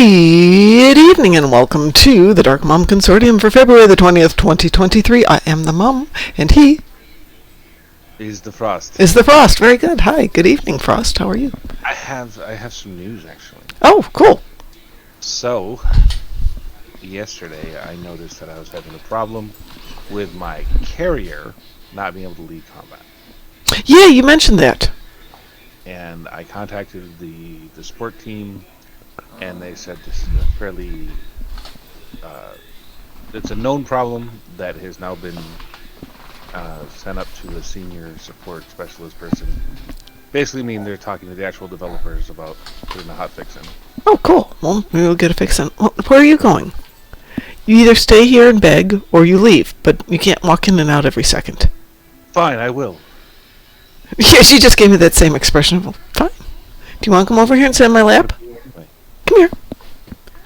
Good evening and welcome to the Darkmom Consortium for February the 20th, 2023. I am the mum, and he is the Frost. is the Frost. Very good. Hi, good evening, Frost. How are you? I have some news, actually. Oh, cool. So, yesterday I noticed that I was having a problem with my carrier not being able to lead combat. Yeah, you mentioned that. And I contacted the support team, and they said this is a fairly it's a known problem that has now been sent up to a senior support specialist person. Basically, they're talking to the actual developers about putting a hotfix in. Oh, cool. Well, maybe we'll get a fix in. Well, where are you going? You either stay here and beg, or you leave, but you can't walk in and out every second. Fine, I will. Yeah, she just gave me that same expression of, fine. Do you want to come over here and sit in my lap? Come here.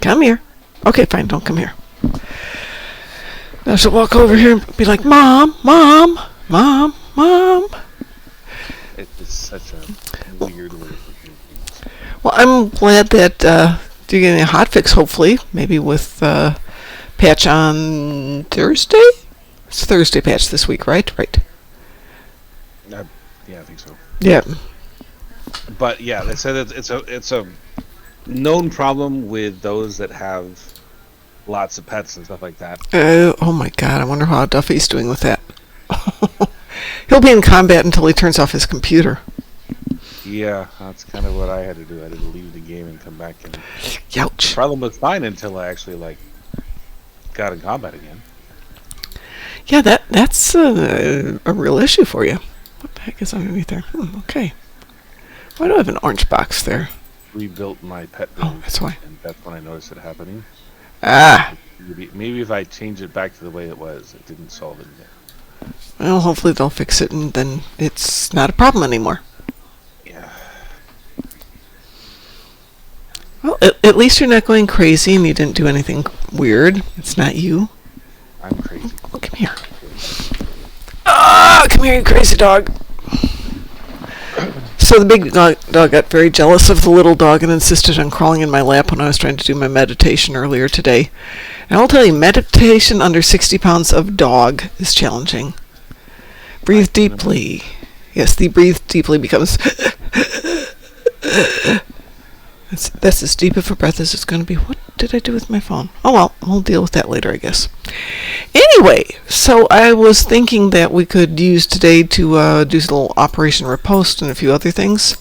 Come here. Okay, fine, don't come here. Now she'll walk over here and be like, Mom, Mom, Mom, Mom. It's such a weird way of doing things. Well, I'm glad that you're getting a hotfix, hopefully. Maybe with patch on Thursday? It's Thursday patch this week, right? Right. Yeah, I think so. Yeah. But yeah, they said it's a known problem with those that have lots of pets and stuff like that. Oh my God! I wonder how Duffy's doing with that. He'll be in combat until he turns off his computer. Yeah, that's kind of what I had to do. I had to leave the game and come back, and Youch. the problem was fine until I actually got in combat again. Yeah, that's a real issue for you. What the heck is underneath there? Okay. Why do I have an orange box there? Rebuilt my pet Oh, base, that's why. and that's when I noticed it happening. Ah. Maybe if I change it back to the way it was, it didn't solve it yet. Well, hopefully they'll fix it, and then it's not a problem anymore. Yeah. Well, at least you're not going crazy, and you didn't do anything weird. It's not you. I'm crazy. Oh, come here. Ah, come here, you crazy dog. So the big dog got very jealous of the little dog and insisted on crawling in my lap when I was trying to do my meditation earlier today. And I'll tell you, meditation under 60 pounds of dog is challenging. Breathe deeply. Yes, the breathe deeply becomes... That's as deep of a breath as it's going to be. What did I do with my phone? Oh well, we'll deal with that later, I guess. Anyway, so I was thinking that we could use today to do a little Operation Riposte and a few other things.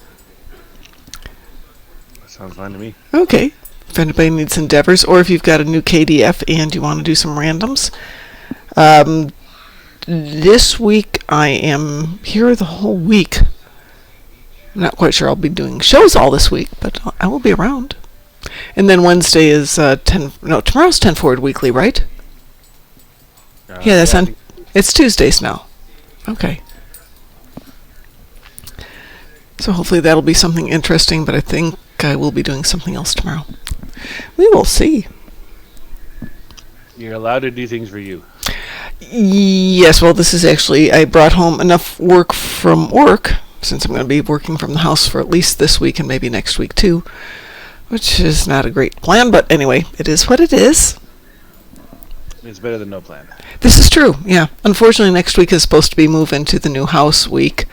That sounds fine to me. Okay. If anybody needs endeavors, or if you've got a new KDF and you want to do some randoms. This week I am here the whole week. I'm not quite sure I'll be doing shows all this week, but I will be around. And then Wednesday is tomorrow's 10 Forward Weekly, right? Yeah, that's on. It's Tuesdays now. Okay. So hopefully that'll be something interesting, but I think I will be doing something else tomorrow. We will see. You're allowed to do things for you. Yes, well, this is actually, I brought home enough work from work, since I'm going to be working from the house for at least this week and maybe next week too, which is not a great plan, but anyway, it is what it is. It's better than no plan. This is true, yeah. Unfortunately, next week is supposed to be move into the new house week,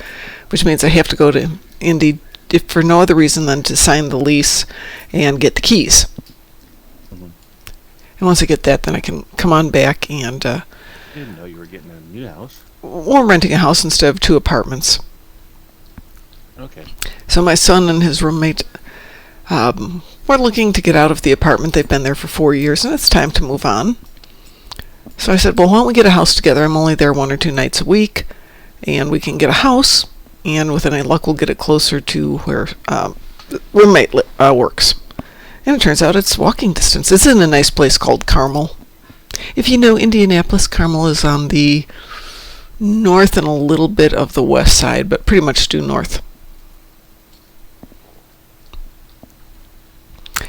which means I have to go to Indy if for no other reason than to sign the lease and get the keys. Mm-hmm. And once I get that, then I can come on back and... I didn't know you were getting a new house. We're renting a house instead of 2 apartments. Okay. So my son and his roommate were looking to get out of the apartment. They've been there for 4 years, and it's time to move on. So I said, well, why don't we get a house together? I'm only there 1 or 2 nights a week, and we can get a house, and with any luck, we'll get it closer to where the roommate works. And it turns out it's walking distance. It's in a nice place called Carmel. If you know Indianapolis, Carmel is on the north and a little bit of the west side, but pretty much due north.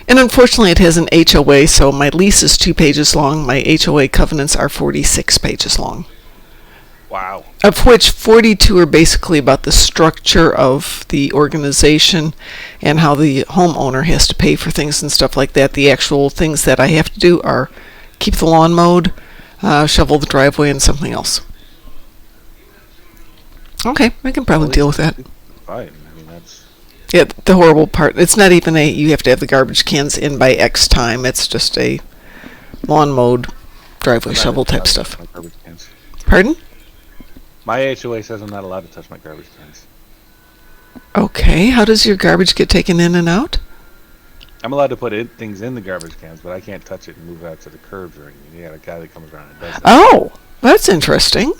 And unfortunately, it has an HOA, so my lease is 2 pages long. My HOA covenants are 46 pages long. Wow. Of which 42 are basically about the structure of the organization and how the homeowner has to pay for things and stuff like that. The actual things that I have to do are keep the lawn mowed, shovel the driveway, and something else. Okay, I can probably deal with that. Fine. I mean, that's... Yeah, the horrible part. It's not even you have to have the garbage cans in by X time. It's just a lawn mowed, driveway shovel type stuff. My garbage cans. Pardon? My HOA says I'm not allowed to touch my garbage cans. Okay, how does your garbage get taken in and out? I'm allowed to put things in the garbage cans, but I can't touch it and move it out to the curbs or anything. You got a guy that comes around and does that. Oh, that's interesting.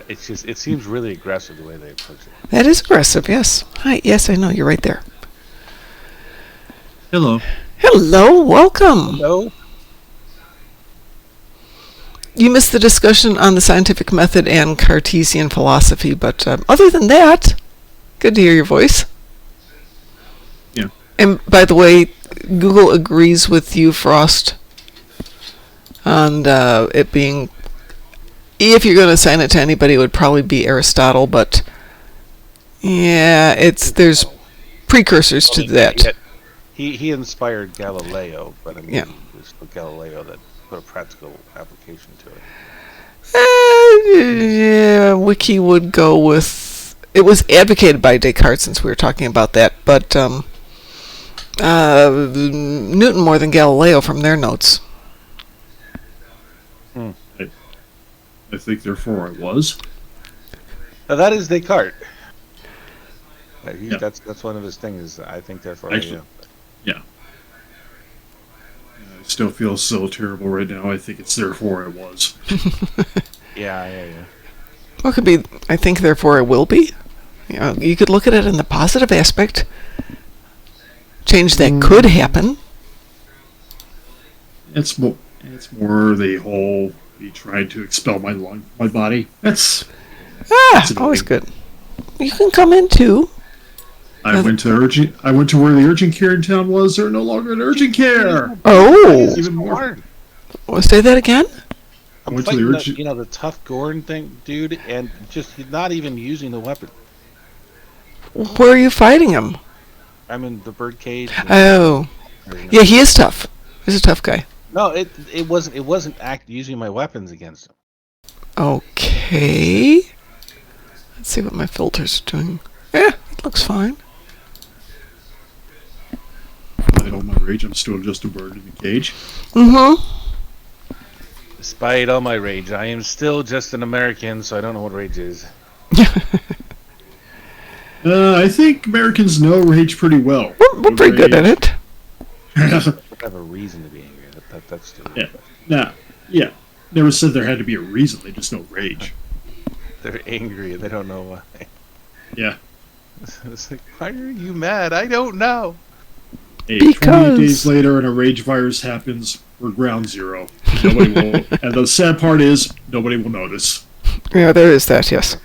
It's just, it seems really aggressive the way they approach it. That is aggressive, yes. Hi, yes, I know, you're right there. Hello. Hello, welcome. Hello? You missed the discussion on the scientific method and Cartesian philosophy, but other than that, good to hear your voice. Yeah. And by the way, Google agrees with you, Frost, on it being, if you're going to assign it to anybody, it would probably be Aristotle, but yeah, there's precursors to that. He inspired Galileo, but I mean, Yeah. it was Galileo that put a practical application to it. Yeah, Wiki would go with, it was advocated by Descartes, since we were talking about that, but Newton more than Galileo from their notes. I think therefore I was. Now, that is Descartes. Yeah. That's one of his things. I think therefore Actually, I am. Yeah. I still feel so terrible right now. I think it's therefore I was. Yeah. What could be, I think therefore I will be? You know, you could look at it in the positive aspect. Change that could happen. It's more the whole he tried to expel my body. That's annoying. Always good. You can come in too. I went to where the urgent care in town was. They're no longer an urgent care. Oh, Even more. Say that again? I'm went to fighting the urgent- the tough Gordon thing, dude, and just not even using the weapon. Where are you fighting him? I'm in the birdcage. Oh, yeah, he is tough. He's a tough guy. No, it wasn't using my weapons against him. Okay. Let's see what my filters are doing. Yeah, it looks fine. Despite all my rage, I'm still just a bird in a cage. Mm-hmm. Despite all my rage, I am still just an American, so I don't know what rage is. I think Americans know rage pretty well. We're pretty good at it. I have a reason to be angry. That's the Yeah. Never said there had to be a reason. They just know rage. They're angry. They don't know why. Yeah. It's like, why are you mad? I don't know. Hey, Because- 28 days later and a rage virus happens, we're ground zero. Nobody will. And the sad part is, nobody will notice. Yeah, there is that, yes.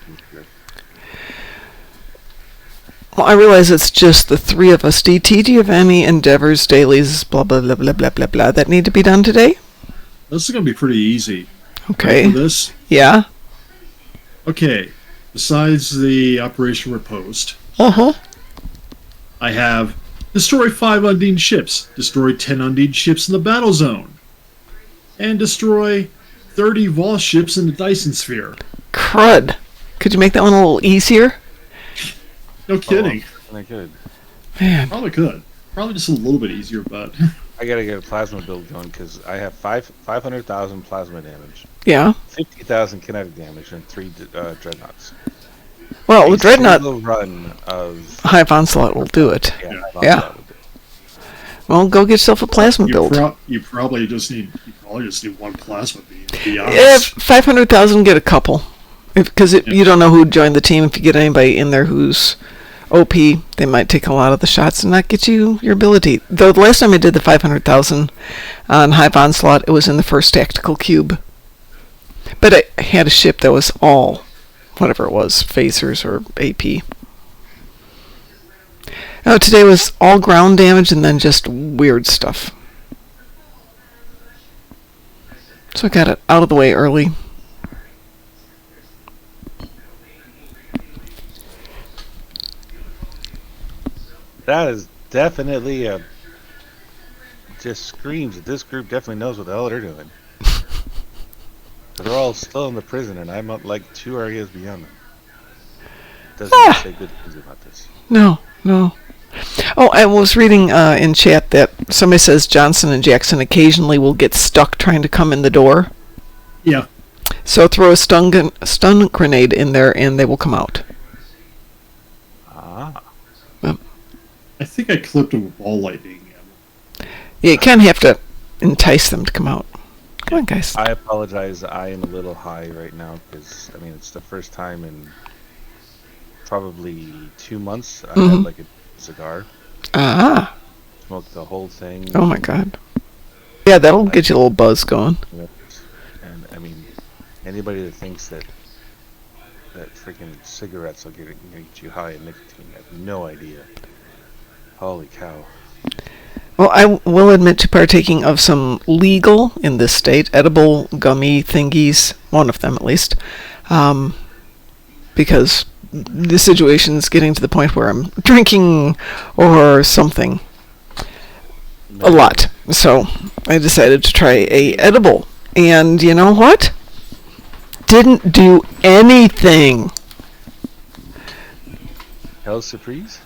Well, I realize it's just the three of us. DT, do you have any endeavors, dailies, blah, blah, blah, blah, blah, blah, blah, that need to be done today? This is going to be pretty easy. Okay. Ready for this? Yeah? Okay. Besides the Operation Riposte, Uh-huh. I have destroy 5 Undine ships, destroy 10 Undine ships in the battle zone, and destroy 30 Voss ships in the Dyson Sphere. Crud. Could you make that one a little easier? No kidding. I could. Man. Probably could. Probably just a little bit easier, but I gotta get a plasma build going because I have 500,000 plasma damage, Yeah. 50,000 kinetic damage, and 3 dreadnoughts. Well, the A Dreadnought single run of Hive Onslaught will do it. Yeah. Yeah. Well, go get yourself a plasma build. you probably just need one plasma beam, to be If honest. 500,000, get a couple. Because you don't know who joined the team. If you get anybody in there who's OP, they might take a lot of the shots and not get you your ability. Though the last time I did the 500,000 on Hive Onslaught, it was in the first tactical cube. But I had a ship that was all, whatever it was, phasers or AP. Oh, today was all ground damage and then just weird stuff. So I got it out of the way early. that is definitely just screams that this group definitely knows what the hell they're doing. They're all still in the prison, and I'm up like 2 areas beyond them. Doesn't say good things about this. No. Oh, I was reading in chat that somebody says Johnson and Jackson occasionally will get stuck trying to come in the door. Yeah. So throw a stun grenade in there, and they will come out. Ah. I think I clipped them with ball lightning. Yeah, you kind of have to entice them to come out. Come on, guys. I apologize. I am a little high right now because it's the first time in probably 2 months I had like a cigar. Ah. Smoked the whole thing. Oh my God. Yeah, that'll get you a little buzz going. And anybody that thinks that freaking cigarettes will get you high in nicotine, I have no idea. Holy cow. Well, I will admit to partaking of some legal, in this state, edible gummy thingies, one of them at least, because the situation's getting to the point where I'm drinking or something a lot. So I decided to try a edible. And you know what? Didn't do anything. Hell's surprise?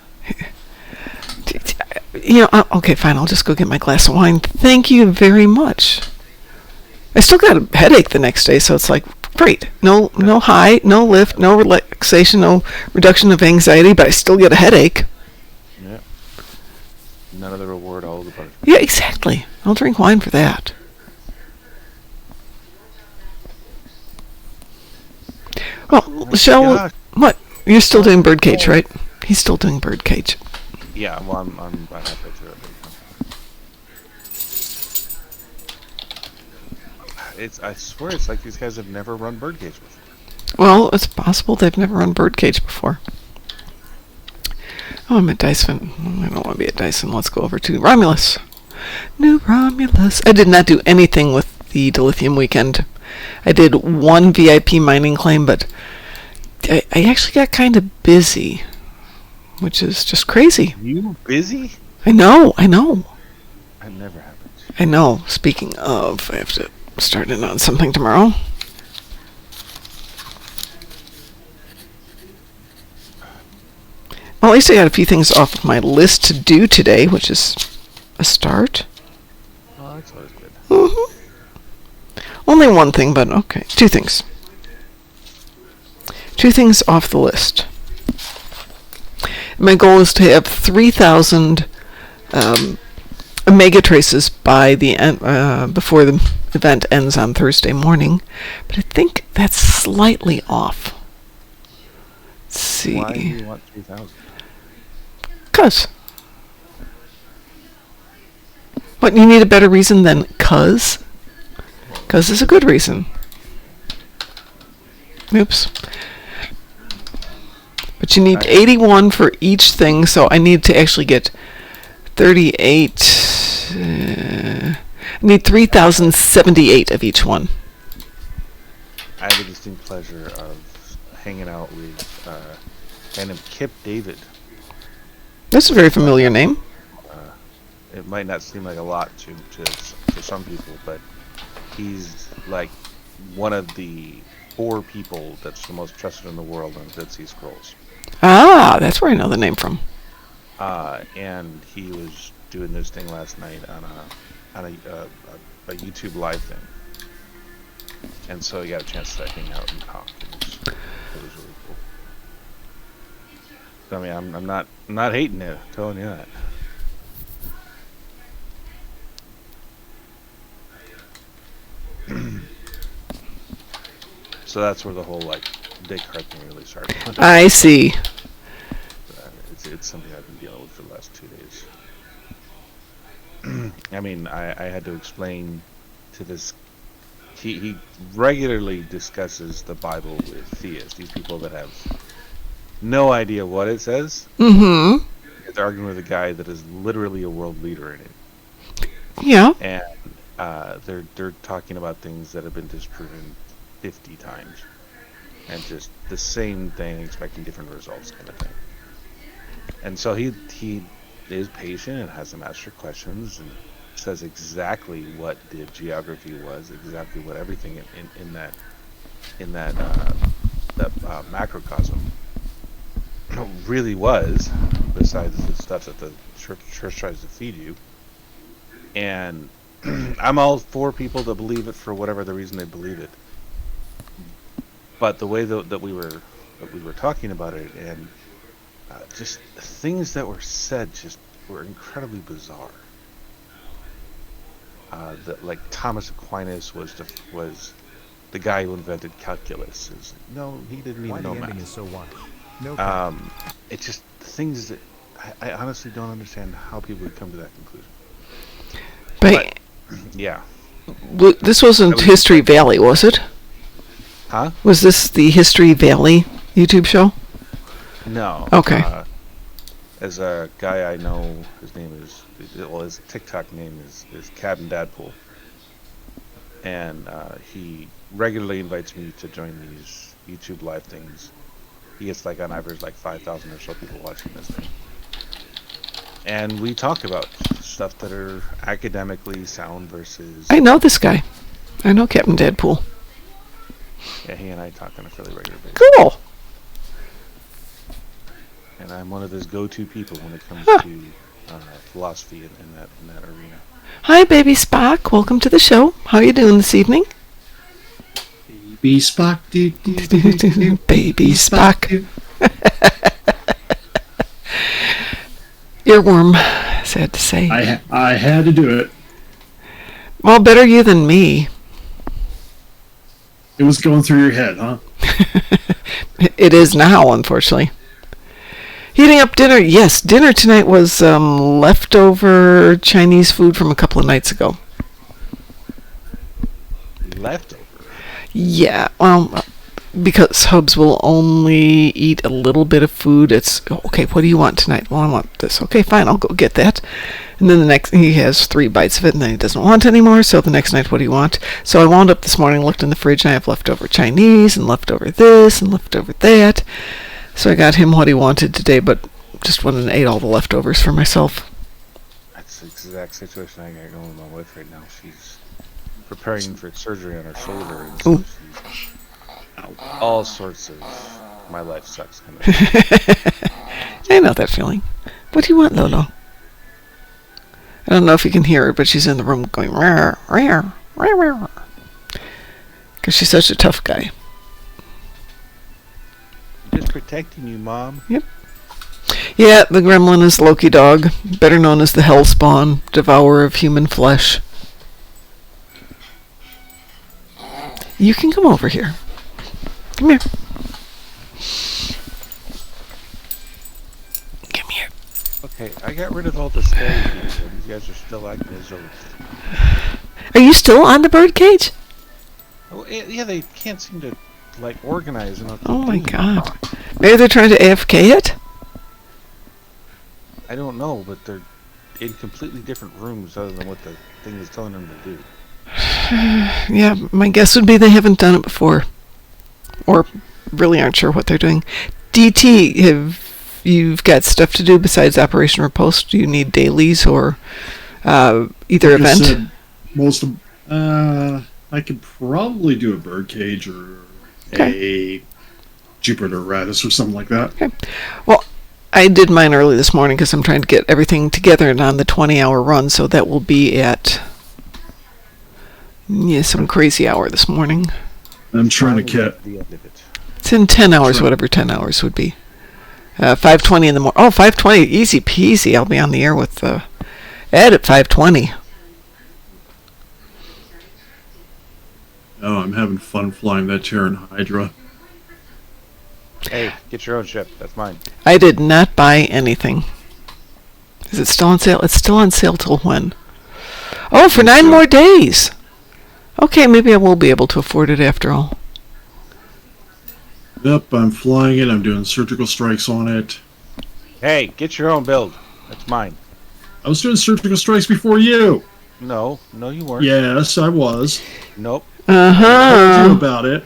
Okay, fine, I'll just go get my glass of wine. Thank you very much. I still got a headache the next day, so it's like, great. No high, no lift, no relaxation, no reduction of anxiety, but I still get a headache. Yeah. None of the reward, all of the punishment. Yeah, exactly. I'll drink wine for that. Well, what? You're still doing Birdcage, right? He's still doing Birdcage. Yeah, well, I'm halfway through it. I swear it's like these guys have never run Birdcage before. Well, it's possible they've never run Birdcage before. Oh, I'm at Dyson. I don't want to be at Dyson. Let's go over to Romulus. New Romulus. I did not do anything with the Dilithium weekend. I did one VIP mining claim, but I actually got kind of busy, which is just crazy. You busy? I know. That never happens. I know. Speaking of, I have to start in on something tomorrow. Well, at least I got a few things off of my list to do today, which is a start. Oh, that's always good. Mm-hmm. Only one thing, but okay. 2 things. 2 things off the list. My goal is to have 3,000 Omega traces by the end, before the event ends on Thursday morning, but I think that's slightly off. Let's see. Why do you want 3,000? 'Cause. What, you need a better reason than 'cause? 'Cause is a good reason. Oops. But you need 81 for each thing, so I need to actually get 38. I need 3,078 of each one. I have a distinct pleasure of hanging out with a guy named Kip David. That's a very familiar name. It might not seem like a lot to some people, but he's like one of the 4 people that's the most trusted in the world on Dead Sea Scrolls. Ah, that's where I know the name from. And he was doing this thing last night on a YouTube live thing, and so he got a chance to hang out and talk. It was really cool. So, I mean, I'm not hating it, I'm telling you that. So that's where the whole like Descartes thing really started. I see. It's something I've been dealing with for the last 2 days. I mean, I had to explain to this. He regularly discusses the Bible with theists, these people that have no idea what it says. Mm-hmm. They're arguing with a guy that is literally a world leader in it. Yeah. And they're talking about things that have been disproven 50 times, and just the same thing, expecting different results, kind of thing. And so he is patient and has them ask your questions and says exactly what the geography was, exactly what everything in that macrocosm really was, besides the stuff that the church tries to feed you. And I'm all for people to believe it for whatever the reason they believe it. But the way that we were talking about it, and just things that were said, just were incredibly bizarre. That like Thomas Aquinas was the guy who invented calculus. No, he didn't even know math. Is so wide. No. It's just things that I honestly don't understand how people would come to that conclusion. But yeah. This wasn't History Valley, was it? Huh? Was this the History Valley YouTube show? No. Okay. As a guy I know, his name is, well, his TikTok name is Cabin Dadpool. And he regularly invites me to join these YouTube live things. He gets like on average like 5,000 or so people watching this thing. And we talk about stuff that are academically sound versus... I know this guy. I know Captain Deadpool. Yeah, he and I talk on a fairly regular basis. Cool. And I'm one of his go-to people when it comes to philosophy in that arena. Hi, baby Spock. Welcome to the show. How are you doing this evening? Baby Spock. Baby Spock. Earworm, sad to say. I had to do it. Well, better you than me. It was going through your head, huh? It is now, unfortunately. Heating up dinner. Yes, dinner tonight was leftover Chinese food from a couple of nights ago. Leftover? Yeah, well, because Hubs will only eat a little bit of food. It's, okay, what do you want tonight? Well, I want this. Okay, fine, I'll go get that. And then the next, he has 3 bites of it, and then he doesn't want anymore, so the next night, what do you want? So I wound up this morning, looked in the fridge, and I have leftover Chinese, and leftover this, and leftover that. So I got him what he wanted today, but just went and ate all the leftovers for myself. That's the exact situation I got going with my wife right now. She's preparing for surgery on her shoulder, and so she's all sorts of my life sucks kind of. I know that feeling. What do you want, Lolo? I don't know if you can hear her, but she's in the room going rare, rare, rare, rare. Because she's such a tough guy. Just protecting you, Mom. Yep. Yeah, the gremlin is Loki Dog, better known as the Hellspawn, devourer of human flesh. You can come over here. Come here. Come here. Okay, I got rid of all the scary people, and these guys are still acting as though... Are you still on the birdcage? Oh, yeah, they can't seem to, like, organize enough. Oh my god. Maybe they're trying to AFK it? I don't know, but they're in completely different rooms other than what the thing is telling them to do. Yeah, my guess would be they haven't done it before. Or really aren't sure what they're doing. DT, you've got stuff to do besides Operation Riposte? Do you need dailies or either Like event? I said, I could probably do a birdcage or a Jupiter Ratus or something like that. Okay. Well, I did mine early this morning because I'm trying to get everything together and on the 20-hour run, so that will be at some crazy hour this morning. I'm trying to get... The end of it. It's in 10 hours, Sure. whatever 10 hours would be. 5:20 in the morning. Oh, 5:20, easy peasy. I'll be on the air with Ed at 5:20. Oh, I'm having fun flying that Terran Hydra. Hey, get your own ship. That's mine. I did not buy anything. Is it still on sale? It's still on sale till when? Oh, for 9 more days. Okay, maybe I will be able to afford it after all. Yep, I'm flying it. I'm doing surgical strikes on it. Hey, get your own build. That's mine. I was doing surgical strikes before you. No, you weren't. Yes, I was. Nope. I told you Uh-huh. about it.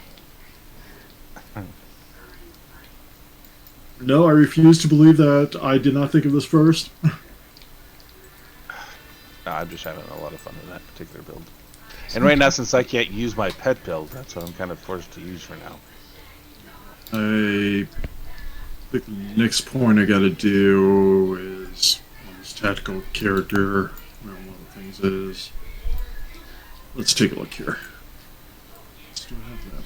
No, I refuse to believe that I did not think of this first. I'm just having a lot of fun with that particular build. And right now, since I can't use my pet build, that's what I'm kind of forced to use for now. I think the next point I gotta do is on this tactical character. Where one of the things is. Let's take a look here. Still have that one.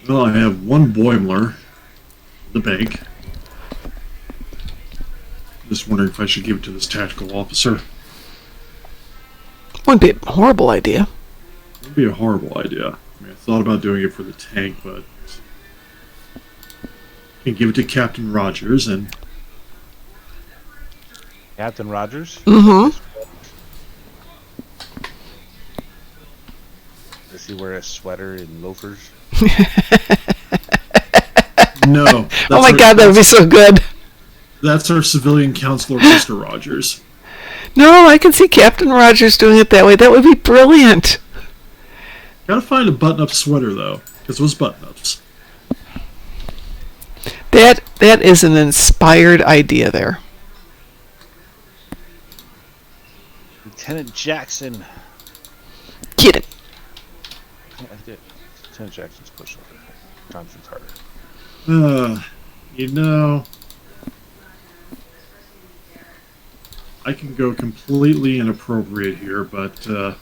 Well, I have one Boimler in the bank. Just wondering if I should give it to this tactical officer. Wouldn't be a horrible idea. It would be a horrible idea. I mean, I thought about doing it for the tank, but I can give it to Captain Rogers and Captain Rogers? Mm-hmm. Does he wear a sweater and loafers? no. Oh my God, that would be so good. That's our civilian counselor, Mr. Rogers. No, I can see Captain Rogers doing it that way. That would be brilliant. Gotta find a button-up sweater though, because those button-ups. That is an inspired idea there. Lieutenant Jackson. Get it. Yeah, I did. Lieutenant Jackson's pushover. Johnson's harder. You know, I can go completely inappropriate here, but Well,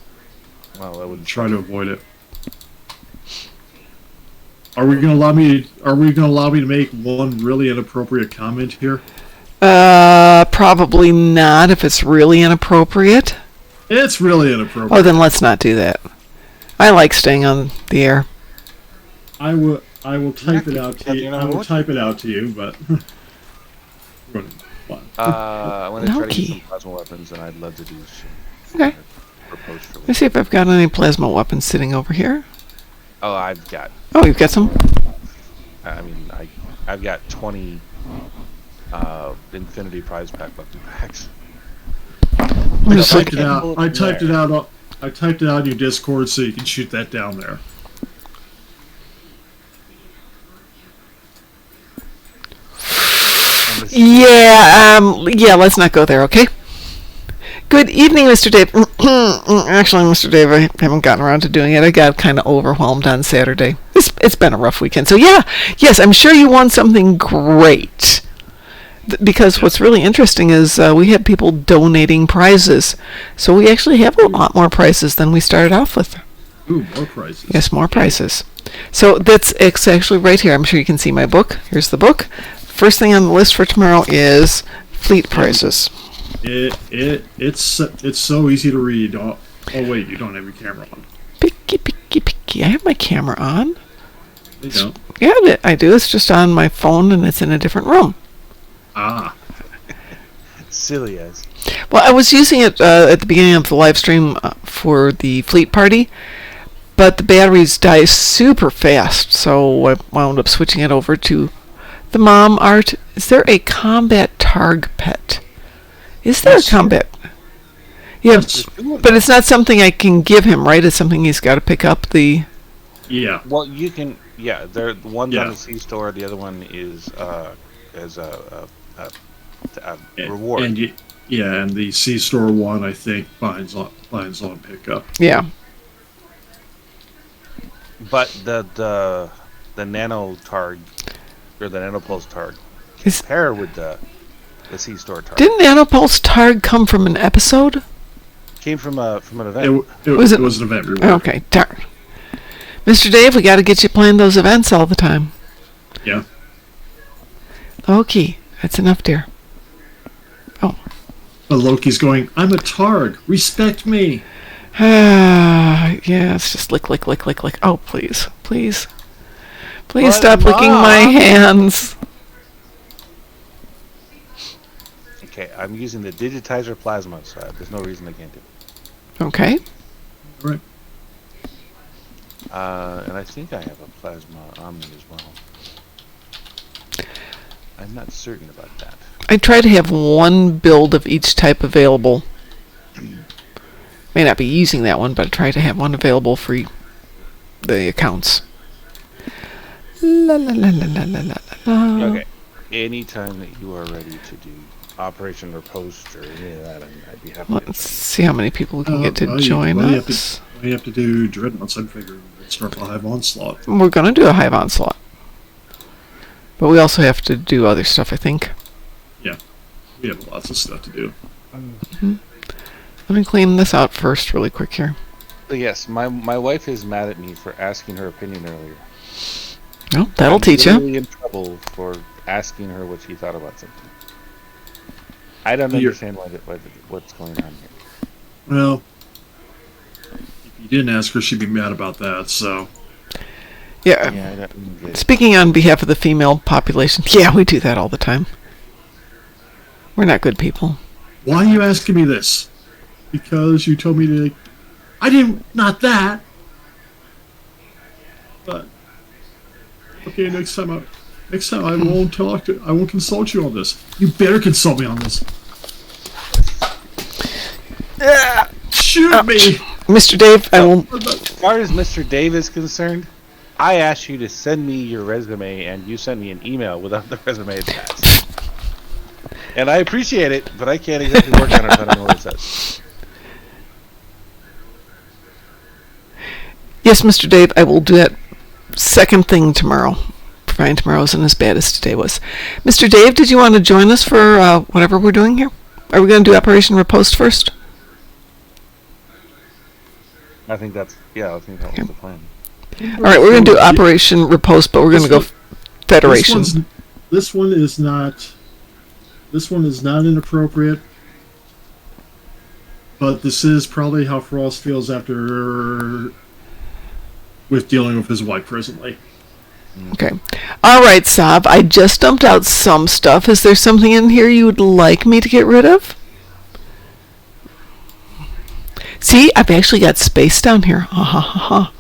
I would try to avoid it. Are we going to allow me? Are we going to allow me to make one really inappropriate comment here? Probably not if it's really inappropriate. It's really inappropriate. Oh, then let's not do that. I like staying on the air. I will type it out to you. I will type it out to you, but. I want to try to Loki. get some plasma weapons, and I'd love to do some. Okay. Let me see if I've got any plasma weapons sitting over here. Oh, I've got. Oh, you've got some? I mean, I've got 20 Infinity Prize Pack weapon packs. I'm just typed looking. it out. I typed it out. I typed it out in your Discord, so you can shoot that down there. Yeah, let's not go there, okay? Good evening, Mr. Dave. Actually, Mr. Dave, I haven't gotten around to doing it. I got kind of overwhelmed on Saturday. It's been a rough weekend. So yes, I'm sure you won something great. Because what's really interesting is we had people donating prizes. So we actually have a lot more prizes than we started off with. Ooh, more prizes. Yes, more prizes. So it's actually right here. I'm sure you can see my book. Here's the book. First thing on the list for tomorrow is fleet prizes. It's so easy to read. Oh wait, you don't have your camera on. Picky. I have my camera on. You don't. Yeah, I do. It's just on my phone and it's in a different room. Ah. Silly as. Well, I was using it at the beginning of the live stream for the fleet party, but the batteries die super fast, so I wound up switching it over to the mom art. Is there a combat targ pet? Is there a combat? Yeah, Yes. but it's not something I can give him, right? It's something he's got to pick up. Yeah. Well, you can. Yeah, one's Yeah. on the C-store. The other one is as a reward. And and the C-store one, I think, binds on pickup. Yeah. But the nano targ or the nanopulse targ Is- compare with the C-store targ. Didn't Nanopulse Targ come from an episode? Came from an event. It Was it- was an event reward. Okay, darn. Mr. Dave, we got to get you playing those events all the time. Yeah. Okay, that's enough, dear. But Loki's going, I'm a Targ. Respect me. Yeah, it's just lick. Oh, please. Please But, stop licking my Mom. hands. Okay, I'm using the digitizer plasma, so there's no reason I can't do it. Okay. All right. And I think I have a plasma on me as well. I'm not certain about that. I try to have one build of each type available. May not be using that one, but I try to have one available for the accounts. La la la la la la la la. Okay. anytime that you are ready to do Operation Riposte or any of that, I'd be happy Let's to. see how many people we can get to join us. You have to do Dreadnoughts. I'm figuring we'll start the Hive Onslaught. We're going to do a Hive Onslaught. But we also have to do other stuff, I think. Yeah, we have lots of stuff to do. Let me clean this out first really quick here. Yes, my wife is mad at me for asking her opinion earlier. Well, that'll I'm teach you. literally in trouble for asking her what she thought about something. I don't understand what's going on here. Well, if you didn't ask her, she'd be mad about that, so... Yeah. I don't get it. Speaking on behalf of the female population, yeah, we do that all the time. We're not good people. Why are you asking me this? Because you told me to... I didn't... Not that! But... Okay, next time I won't talk to... I won't consult you on this. You better consult me on this. Shoot me! Mr. Dave, I will... As far as Mr. Dave is concerned, I asked you to send me your resume, and you sent me an email without the resume attached. And I appreciate it, but I can't exactly work on it if I don't know what it says. Yes, Mr. Dave, I will do that second thing tomorrow. Providing tomorrow isn't as bad as today was. Mr. Dave, did you want to join us for whatever we're doing here? Are we going to do Operation Riposte first? I think that was the plan. All right, we're going to do Operation Riposte, but we're going to go Federation. This one is not inappropriate, but this is probably how Frost feels with dealing with his wife presently. Okay. All right, Saab, I just dumped out some stuff. Is there something in here you would like me to get rid of? See, I've actually got space down here. Ha ha ha ha.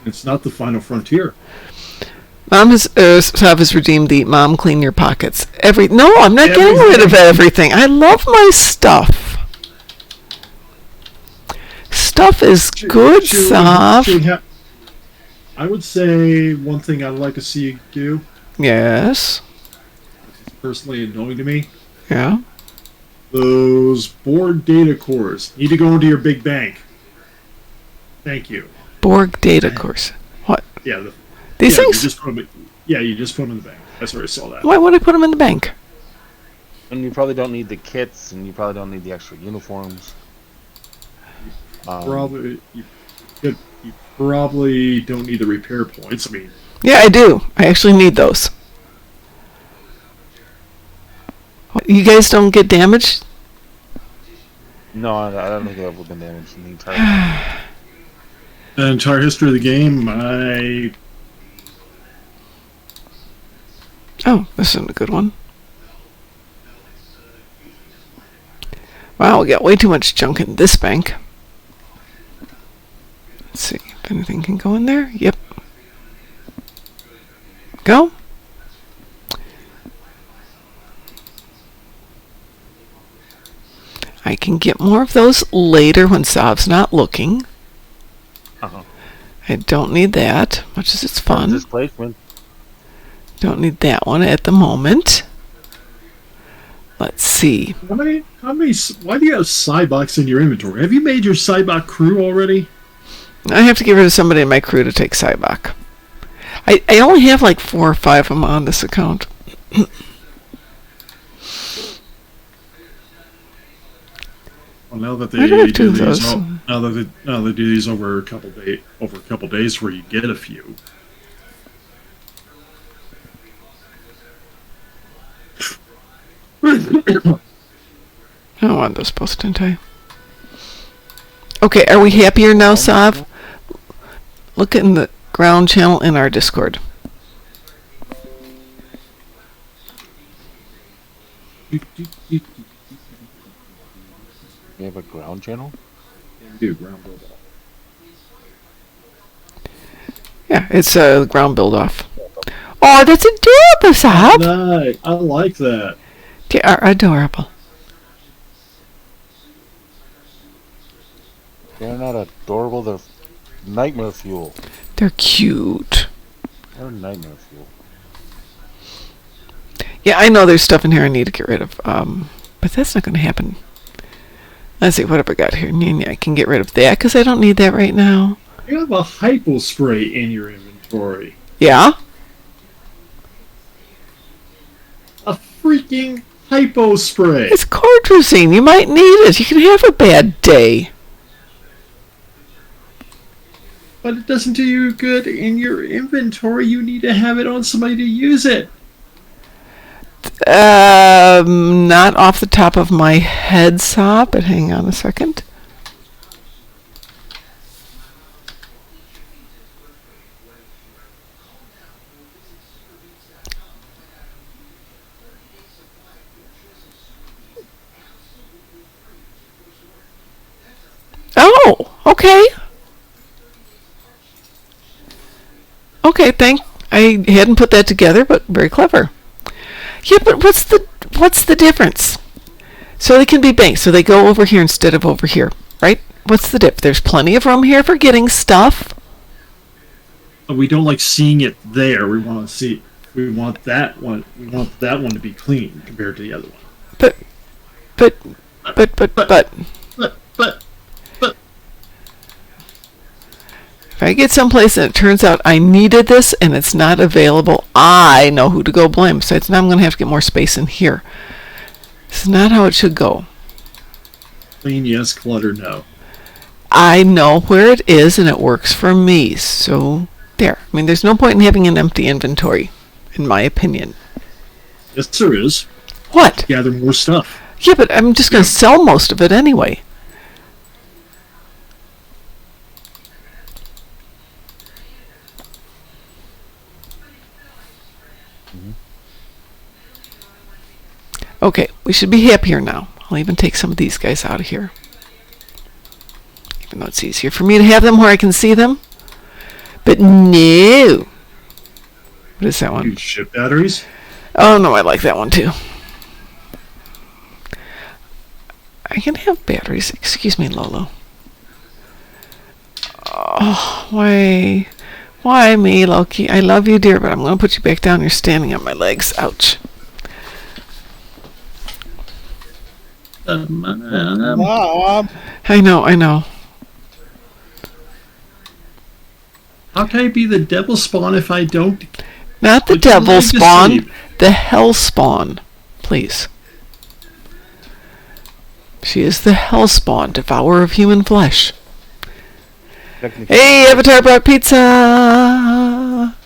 It's not the final frontier. Saab has redeemed the Mom Clean Your Pockets. No, I'm not getting rid of everything. I love my stuff. Stuff is good, Saab. I would say one thing I'd like to see you do. Yes. It's personally annoying to me. Yeah. Those Borg data cores need to go into your big bank. Thank you. Borg data cores. What? Yeah. These things? You just put them in the bank. That's where I saw that. Why would I put them in the bank? And you probably don't need the kits, and you probably don't need the extra uniforms. You probably don't need the repair points. I mean... Yeah, I do. I actually need those. You guys don't get damaged? No, I don't think I've ever been damaged in the entire game. The entire history of the game, Oh, this isn't a good one. Wow, we got way too much junk in this bank. Let's see if anything can go in there. Yep. Go. I can get more of those later when Saab's not looking. Uh-huh. I don't need that, much as it's fun. Displacement. Don't need that one at the moment. Let's see. Why do you have Cybox in your inventory? Have you made your Cybok crew already? I have to get rid of somebody in my crew to take Cybok. I only have like 4 or 5 of them on this account. Well, now that Why did I they do do these, those? now that they do these over a couple days, where you get a few. I don't want those posts, didn't I? Okay, are we happier now, Sav? Look in the ground channel in our Discord. You have a ground channel? Do ground build off. Yeah, it's a ground build off. Oh, that's adorable, Sav! I like that. They are adorable. They're not adorable, they're nightmare fuel. They're cute. They're nightmare fuel. Yeah, I know there's stuff in here I need to get rid of. But that's not going to happen. Let's see, what have I got here? I can get rid of that because I don't need that right now. You have a hypo spray in your inventory. Yeah? A freaking hypo spray. It's cordrazine. You might need it. You can have a bad day. But it doesn't do you good in your inventory. You need to have it on somebody to use it. Not off the top of my head, Saw, but hang on a second. Oh, okay. Okay, I hadn't put that together, but very clever. Yeah, but what's the difference? So they can be banked, so they go over here instead of over here, right? What's the dip? There's plenty of room here for getting stuff. We don't like seeing it there. We want to see. We want that one. We want that one to be clean compared to the other one. But. If I get someplace and it turns out I needed this and it's not available, I know who to go blame. So now I'm going to have to get more space in here. This is not how it should go. Clean, yes. Clutter, no. I know where it is and it works for me. So there. I mean, there's no point in having an empty inventory, in my opinion. Yes, there is. What? Gather more stuff. Yeah, but I'm just going to sell most of it anyway. Okay, we should be happier now. I'll even take some of these guys out of here. Even though it's easier for me to have them where I can see them. But no. What is that one? You ship batteries? Oh, no, I like that one too. I can have batteries. Excuse me, Lolo. Oh, why? Why me, Loki? I love you, dear, but I'm going to put you back down. You're standing on my legs. Ouch. Mom! I know. How can I be the devil spawn if I don't? Not the Put your devil leg to spawn, sleep. the hell spawn, please. She is the hell spawn, devourer of human flesh. Hey, Avatar brought pizza!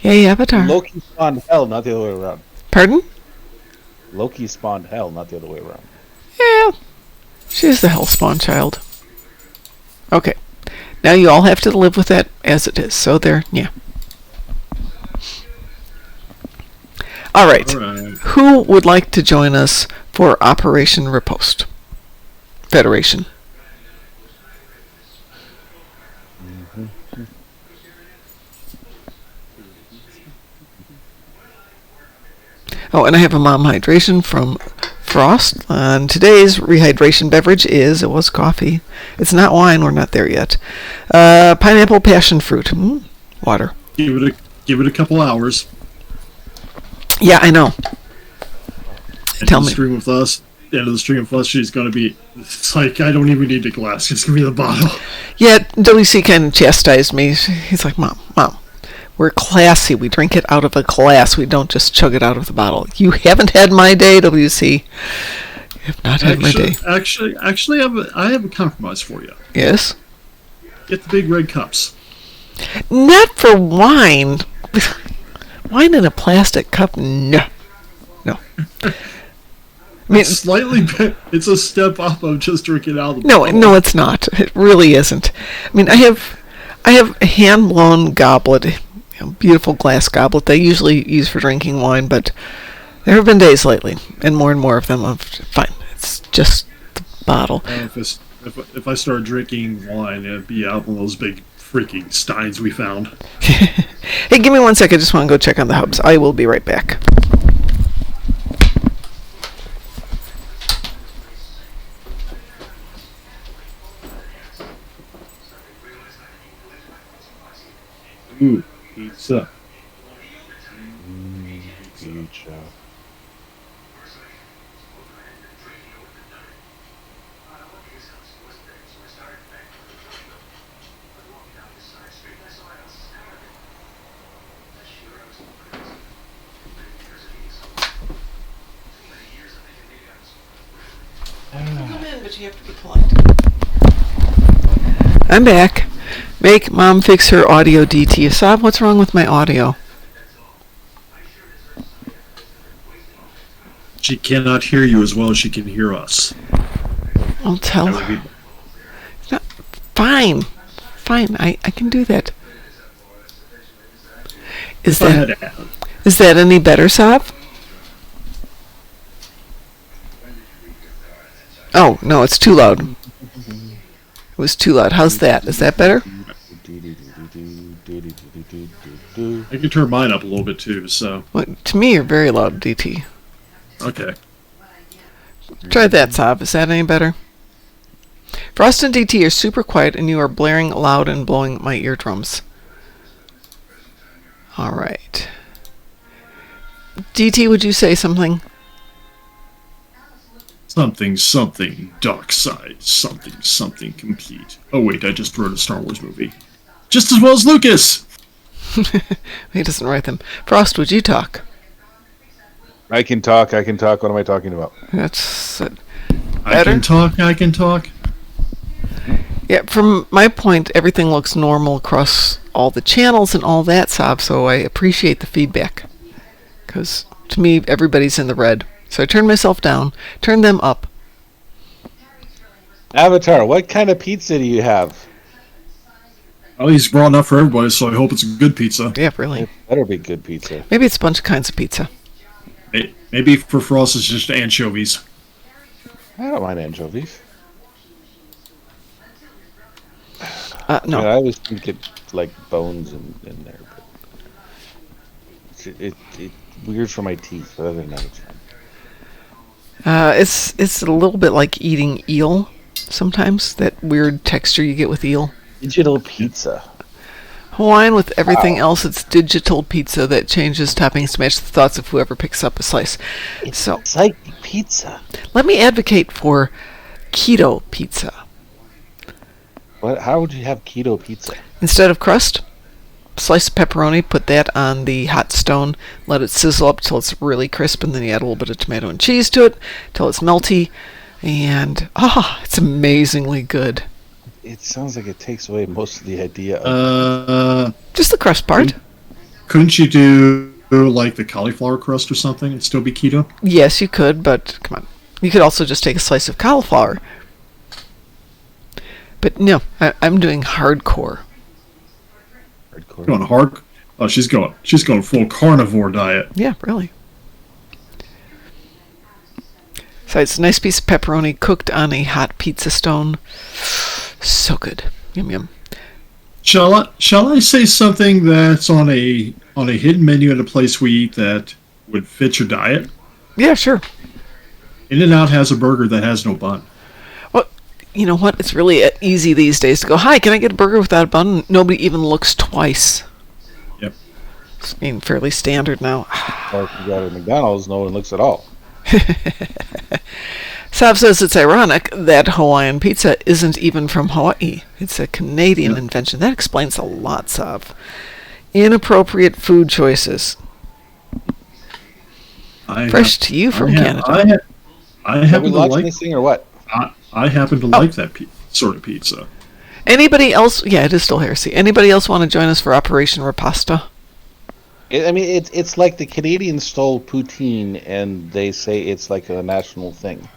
Yay, Avatar. Loki spawned hell, not the other way around. Pardon? Loki spawned hell, not the other way around. Yeah, she's the hell spawn child. Okay, now you all have to live with that as it is, so there, yeah. All right. Who would like to join us for Operation Riposte? Federation. Oh, and I have a mom hydration from Frost. And today's rehydration beverage was coffee. It's not wine. We're not there yet. Pineapple passion fruit. Water. Give it a couple hours. Yeah, I know. Tell me. Stream with us. The end of the stream with us, she's gonna be. It's like I don't even need a glass. It's gonna be the bottle. Yeah, WC kind of chastised me. He's like, Mom, we're classy. We drink it out of a glass. We don't just chug it out of the bottle. You haven't had my day, WC. You have not had my day. Actually, I have a compromise for you. Yes? Get the big red cups. Not for wine. Wine in a plastic cup? No. I mean, It's a step up of just drinking out of the no, bottle. no, it's not. It really isn't. I mean, I have a hand-blown goblet, beautiful glass goblet. They usually use for drinking wine, but there have been days lately, and more of them. Fine, it's just the bottle. If I start drinking wine, it'd be out one of those big freaking steins we found. Hey, give me 1 second. I just want to go check on the hubs. I will be right back. Ooh, pizza. Pizza. but you have to be polite. I'm back. Make Mom fix her audio, DT. Saab, what's wrong with my audio? She cannot hear you as well as she can hear us. I'll tell her. No, fine. Fine, I can do that. Is that any better, Saab? Oh, no, it's too loud. It was too loud. How's that? Is that better? I can turn mine up a little bit too, so. Well, to me, you're very loud, DT. Okay. Try that, Saab. Is that any better? Frost and DT are super quiet, and you are blaring loud and blowing my eardrums. All right. DT, would you say something? Something, dark side, something complete. Oh wait, I just wrote a Star Wars movie. Just as well as Lucas! He doesn't write them. Frost, would you talk? I can talk. What am I talking about? That's better. I can talk. Yeah, from my point, everything looks normal across all the channels and all that, Saab, so I appreciate the feedback. Because, to me, everybody's in the red. So I turned myself down, turned them up. Avatar, what kind of pizza do you have? Well, he's brought enough for everybody, so I hope it's a good pizza. Yeah, really. It better be good pizza. Maybe it's a bunch of kinds of pizza. Maybe for Frost it's just anchovies. I don't mind anchovies. No. I always think it like bones in there, but it weird for my teeth. But other than that, it's fine. It's a little bit like eating eel sometimes. That weird texture you get with eel. Digital pizza. Hawaiian with everything else, it's digital pizza that changes toppings to match the thoughts of whoever picks up a slice. It's like pizza. Let me advocate for keto pizza. What? How would you have keto pizza? Instead of crust, slice of pepperoni, put that on the hot stone, let it sizzle up till it's really crisp, and then you add a little bit of tomato and cheese to it till it's melty, and it's amazingly good. It sounds like it takes away most of the idea of just the crust part. Couldn't you do like the cauliflower crust or something and still be keto? Yes, you could, but come on. You could also just take a slice of cauliflower. But no, I'm doing hardcore. Going hard? Oh, she's going full carnivore diet. Yeah, really. So it's a nice piece of pepperoni cooked on a hot pizza stone. So good. Yum yum. Shall I say something that's on a hidden menu at a place we eat that would fit your diet? Yeah, sure. In-N-Out has a burger that has no bun. Well, you know what? It's really easy these days to go, hi, can I get a burger without a bun? Nobody even looks twice. Yep. It's being fairly standard now. Or if you go to McDonald's, no one looks at all. Sav says it's ironic that Hawaiian pizza isn't even from Hawaii. It's a Canadian invention. That explains a lot, Sav. Inappropriate food choices. Fresh to you from Canada. I happen to like this thing or what? I happen to like that sort of pizza. Anybody else? Yeah, it is still heresy. Anybody else want to join us for Operation Riposte? I mean, it's like the Canadians stole poutine, and they say it's like a national thing.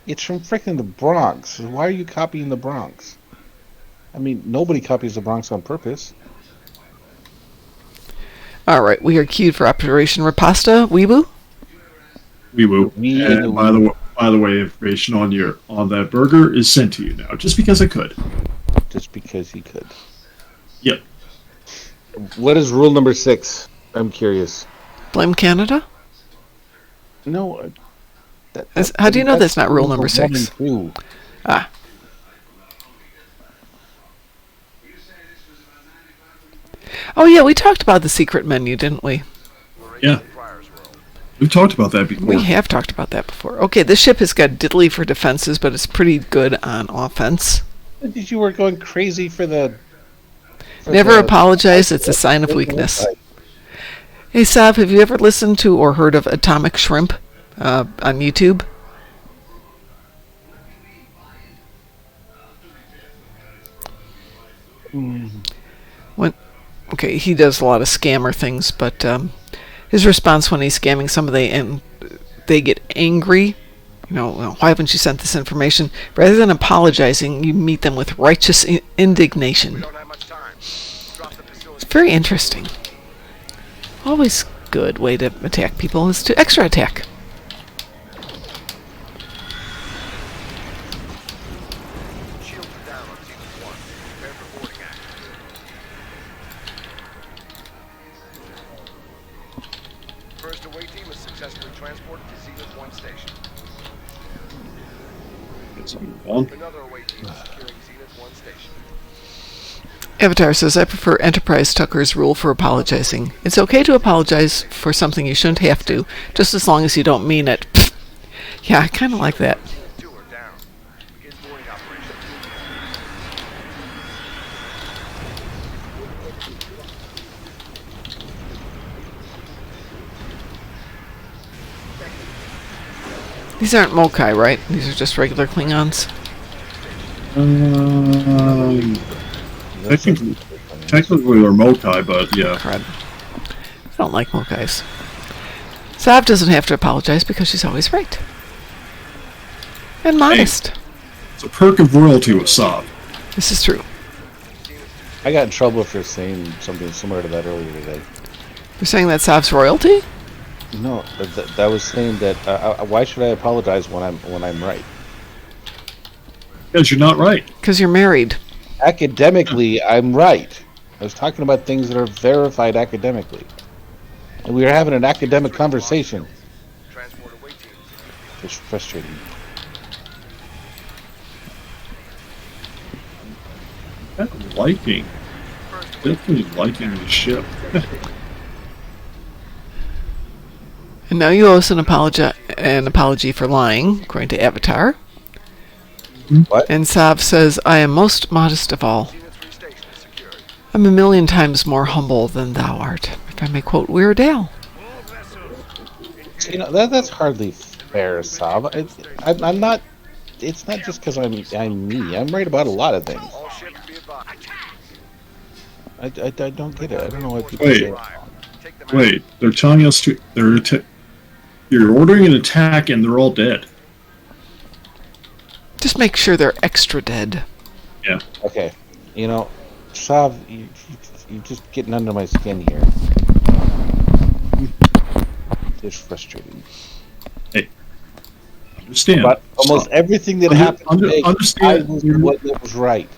It's from frickin' the Bronx. Why are you copying the Bronx? I mean, nobody copies the Bronx on purpose. All right, we are queued for Operation Riposte. Weeboo? Weeboo. And by the way, information on that burger is sent to you now, just because I could. Just because he could. Yep. What is rule number 6? I'm curious. Blame Canada? No. How do you know that's not rule number 6? Ah. Oh, yeah, we talked about the secret menu, didn't we? Yeah. We've talked about that before. We have talked about that before. Okay, this ship has got diddly for defenses, but it's pretty good on offense. You were going crazy for the... Never apologize, it's a sign of weakness. Hey, Sav, have you ever listened to or heard of Atomic Shrimp on YouTube? Okay, he does a lot of scammer things, but his response when he's scamming somebody and they get angry, well, why haven't you sent this information? Rather than apologizing, you meet them with righteous indignation. It's very interesting. Always good way to attack people is to extra attack. First away team is successfully transported to Zenith 1 station. Get something on. Another away team is securing Zenith 1 station. Avatar says, I prefer Enterprise Tucker's rule for apologizing. It's okay to apologize for something you shouldn't have to, just as long as you don't mean it. Yeah, I kind of like that. Two are down. Begin boarding operation. These aren't Mokai, right? These are just regular Klingons. Technically they're Mokai, but yeah. Crud. I don't like Mokais. Sav doesn't have to apologize because she's always right. And modest. Hey, it's a perk of royalty with Sav. This is true. I got in trouble for saying something similar to that earlier today. You're saying that Sav's royalty? No, that was saying that why should I apologize when I'm right? Because you're not right. Because you're married. Academically, I'm right. I was talking about things that are verified academically, and we were having an academic conversation. Transport away team. It's frustrating. Definitely liking the ship. And now you owe us an apology for lying, according to Avatar. What? And Sav says, I am most modest of all. Zenith 3 station is secured. I'm a million times more humble than thou art, if I may quote Weird Al. That's hardly fair, Sav. I'm not. It's not just because I'm me. I'm right about a lot of things. All ships be advised. I don't get it. I don't know why people Wait. say. Take them out. Wait, they're telling us to. You're ordering an attack and they're all dead. Just make sure they're extra dead. Yeah. Okay, Sav, you're just getting under my skin here. It's frustrating. Hey, understand. But almost everything that happened today, I understand. was the one that was right.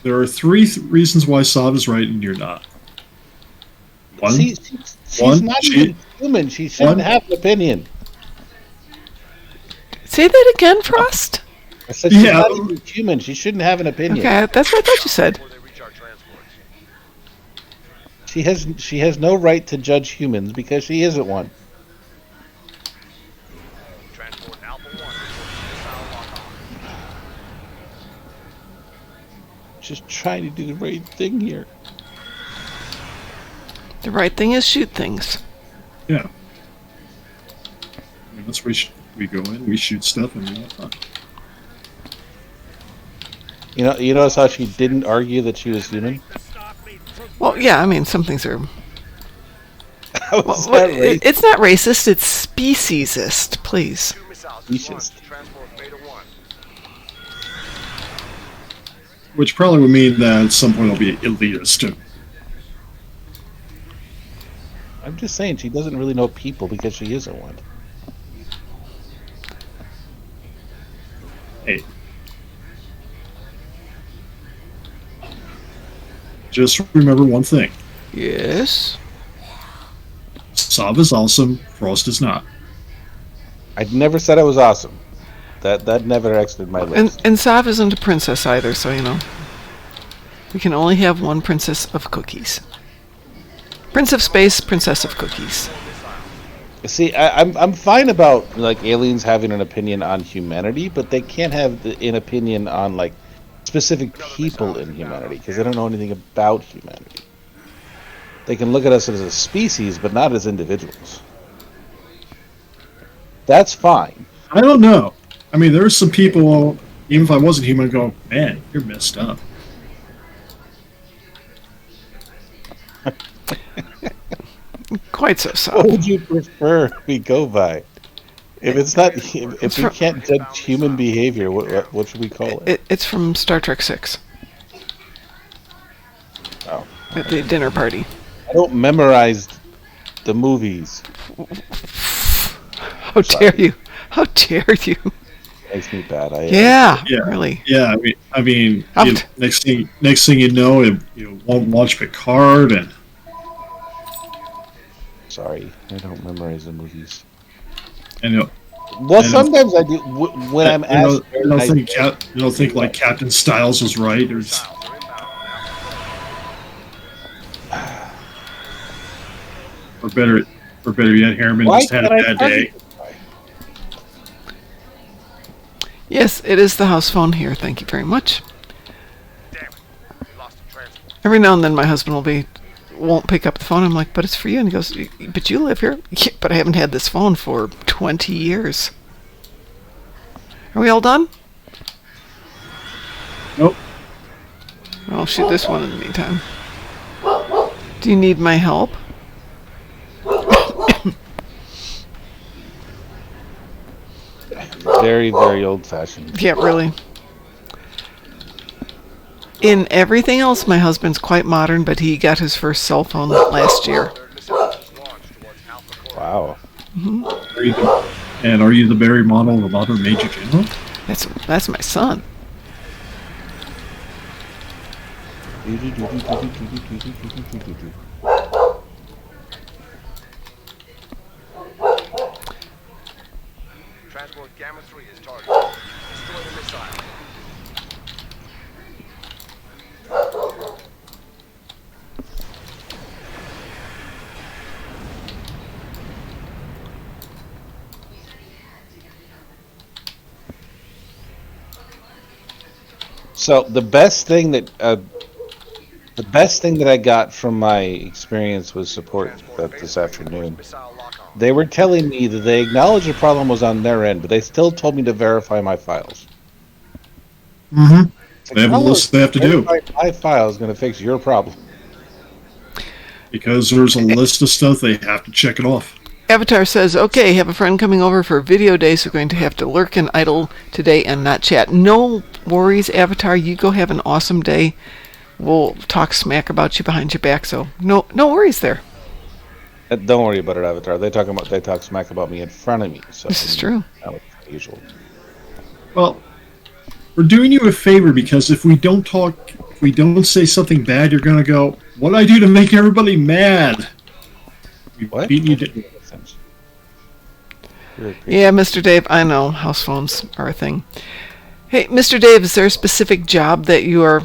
There are three reasons why Sav is right and you're not. One, She's not even human. She shouldn't have an opinion. Say that again, Frost. I said she's not even human. She shouldn't have an opinion. Okay, that's what I thought you said. Before they reach our transports. She has no right to judge humans because she isn't one. Transport Alpha 1 reporting missile lock on. Just trying to do the right thing here. The right thing is shoot things. Yeah. I mean, that's where we go in, we shoot stuff, and we have fun. You notice how she didn't argue that she was human? Well, yeah, I mean, some things are... Was Well, that racist? it's not racist, it's speciesist, please. Two missiles Speciesist. to transport Beta 1. Which probably would mean that at some point it'll be elitist. I'm just saying she doesn't really know people because she isn't one. Hey. Just remember one thing. Yes. Sav is awesome, Frost is not. I never said I was awesome. That never exited my lips. And Sav isn't a princess either, so we can only have one princess of cookies. Prince of Space, Princess of Cookies. See, I'm fine about like aliens having an opinion on humanity, but they can't have an opinion on like specific people in humanity because they don't know anything about humanity. They can look at us as a species, but not as individuals. That's fine. I don't know. I mean, there are some people, even if I wasn't human, go, man, you're messed up. Quite so What soft. would you prefer we go by? If it's not, if we from- can't judge human behavior, what should we call it? It's from Star Trek 6 Oh, at the dinner party. I don't memorize the movies. How dare you? How dare you? Makes me bad. Yeah, Yeah. really. Yeah, I mean, Out. next thing you know, you won't watch Picard, and Sorry, I don't memorize the movies. you Well, And- sometimes I do when I'm you know, asked. you don't think like Captain Styles was right, or Missiles are inbound now. or better yet, Harriman Why just had a can't I bad target day. this guy? Yes, it is the house phone here. Thank you very much. Damn it. We lost the transport. Every now and then my husband won't pick up the phone. I'm like, but it's for you. And he goes, but you live here? Yeah, but I haven't had this phone for 20 years. Are we all done? Nope. I'll shoot this one in the meantime. Do you need my help? Very, very old-fashioned. Yeah, really. In everything else, my husband's quite modern, but he got his first cell phone last year. Third missile is launched towards Alpha Core. Wow. Are you the Barry model of the modern Major General? That's my son. Transport Gamma 3 is targeted. Destroy the missile. So the best thing that I got from my experience with support this afternoon, Missile lock on. they were telling me that they acknowledged the problem was on their end, but they still told me to verify my files. Mm-hmm. It's They have a how list they have to do. verifying my file is going to fix your problem. Because there's a list of stuff they have to check it off. Avatar says, okay, have a friend coming over for video day, so going to have to lurk and idle today and not chat. No worries, Avatar. You go have an awesome day. We'll talk smack about you behind your back, so no worries there. Don't worry about it, Avatar. They talk smack about me in front of me. So This is true. that was usual. Well, we're doing you a favor because if we don't say something bad, you're gonna go, "What'd I do to make everybody mad?" We've What? beaten you to- Yeah, Mr. Dave, I know house phones are a thing. Hey, Mr. Dave, is there a specific job that you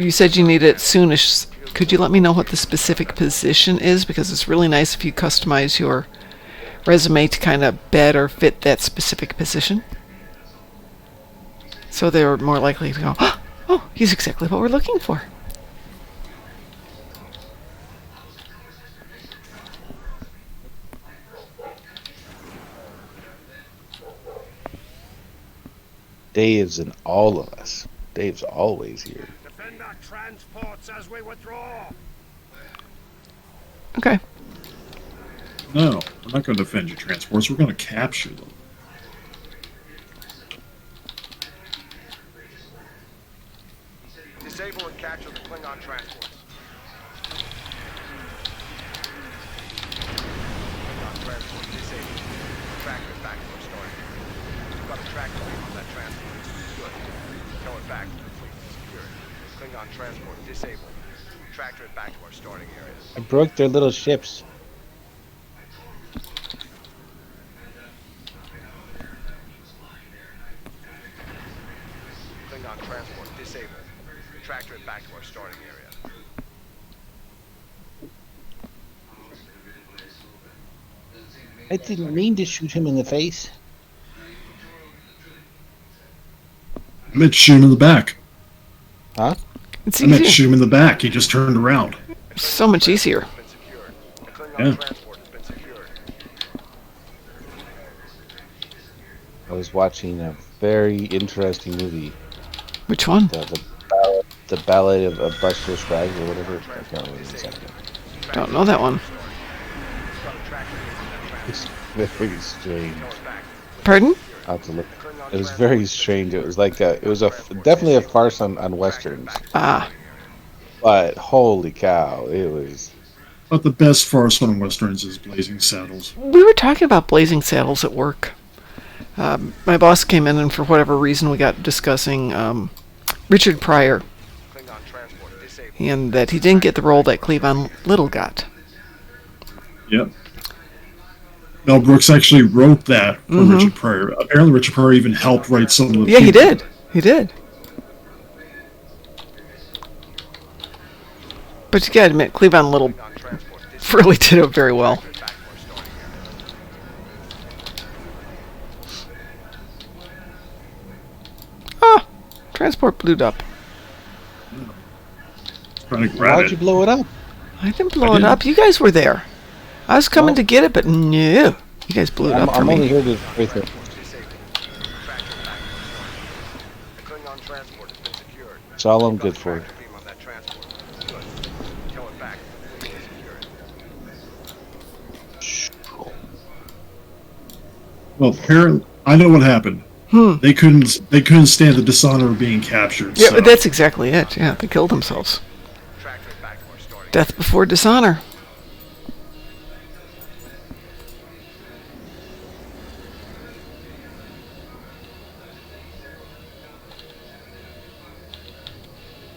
said you need it soonish? Could you let me know what the specific position is? Because it's really nice if you customize your resume to kind of better fit that specific position. So they're more likely to go, oh, he's exactly what we're looking for. Dave's in all of us. Dave's always here. Defend our transports as we withdraw. Okay. No, we're not going to defend your transports. We're going to capture them. Disable and capture the Klingon transports. Klingon transport disabled. Tracker back to our starting area. We've got a tracker beam on that transport. Good. Tow it back to the fleet and secure it. Klingon transport disabled. Tractor it back to our starting area. I broke their little ships. Klingon transport disabled. Tractor it back to our starting area. I didn't mean to shoot him in the face. I meant shoot him in the back. Huh? It's I meant easier. shoot him in the back. He just turned around. So much easier. Been secured. The Klingon Yeah. transport has been secured. I was watching a very interesting movie. Which one? The ballad of Buster Scruggs or whatever. I can't remember exactly. Don't know that one. It's very strange. Pardon? I'll have to look. It was very strange. It was like it was definitely a farce on westerns. Ah. But holy cow, it was. But the best farce on westerns is Blazing Saddles. We were talking about Blazing Saddles at work. My boss came in, and for whatever reason, we got discussing Richard Pryor, and that he didn't get the role that Cleavon Little got. Yep. Mel Brooks actually wrote that for Richard Pryor. Apparently, Richard Pryor even helped write some of the. Yeah, he did. He did. But you gotta admit, Cleavon Little really did it very well. Ah, transport blew up. Trying to grab Why'd it. you blow it up? I didn't blow it up. You guys were there. I was coming to get it, but no. You guys blew it up for I'm only me. here to wait there. That's all I'm good for. Well, apparently, I know what happened. They couldn't stand the dishonor of being captured. Yeah, so. that's exactly it. Yeah, they killed themselves. Death before dishonor.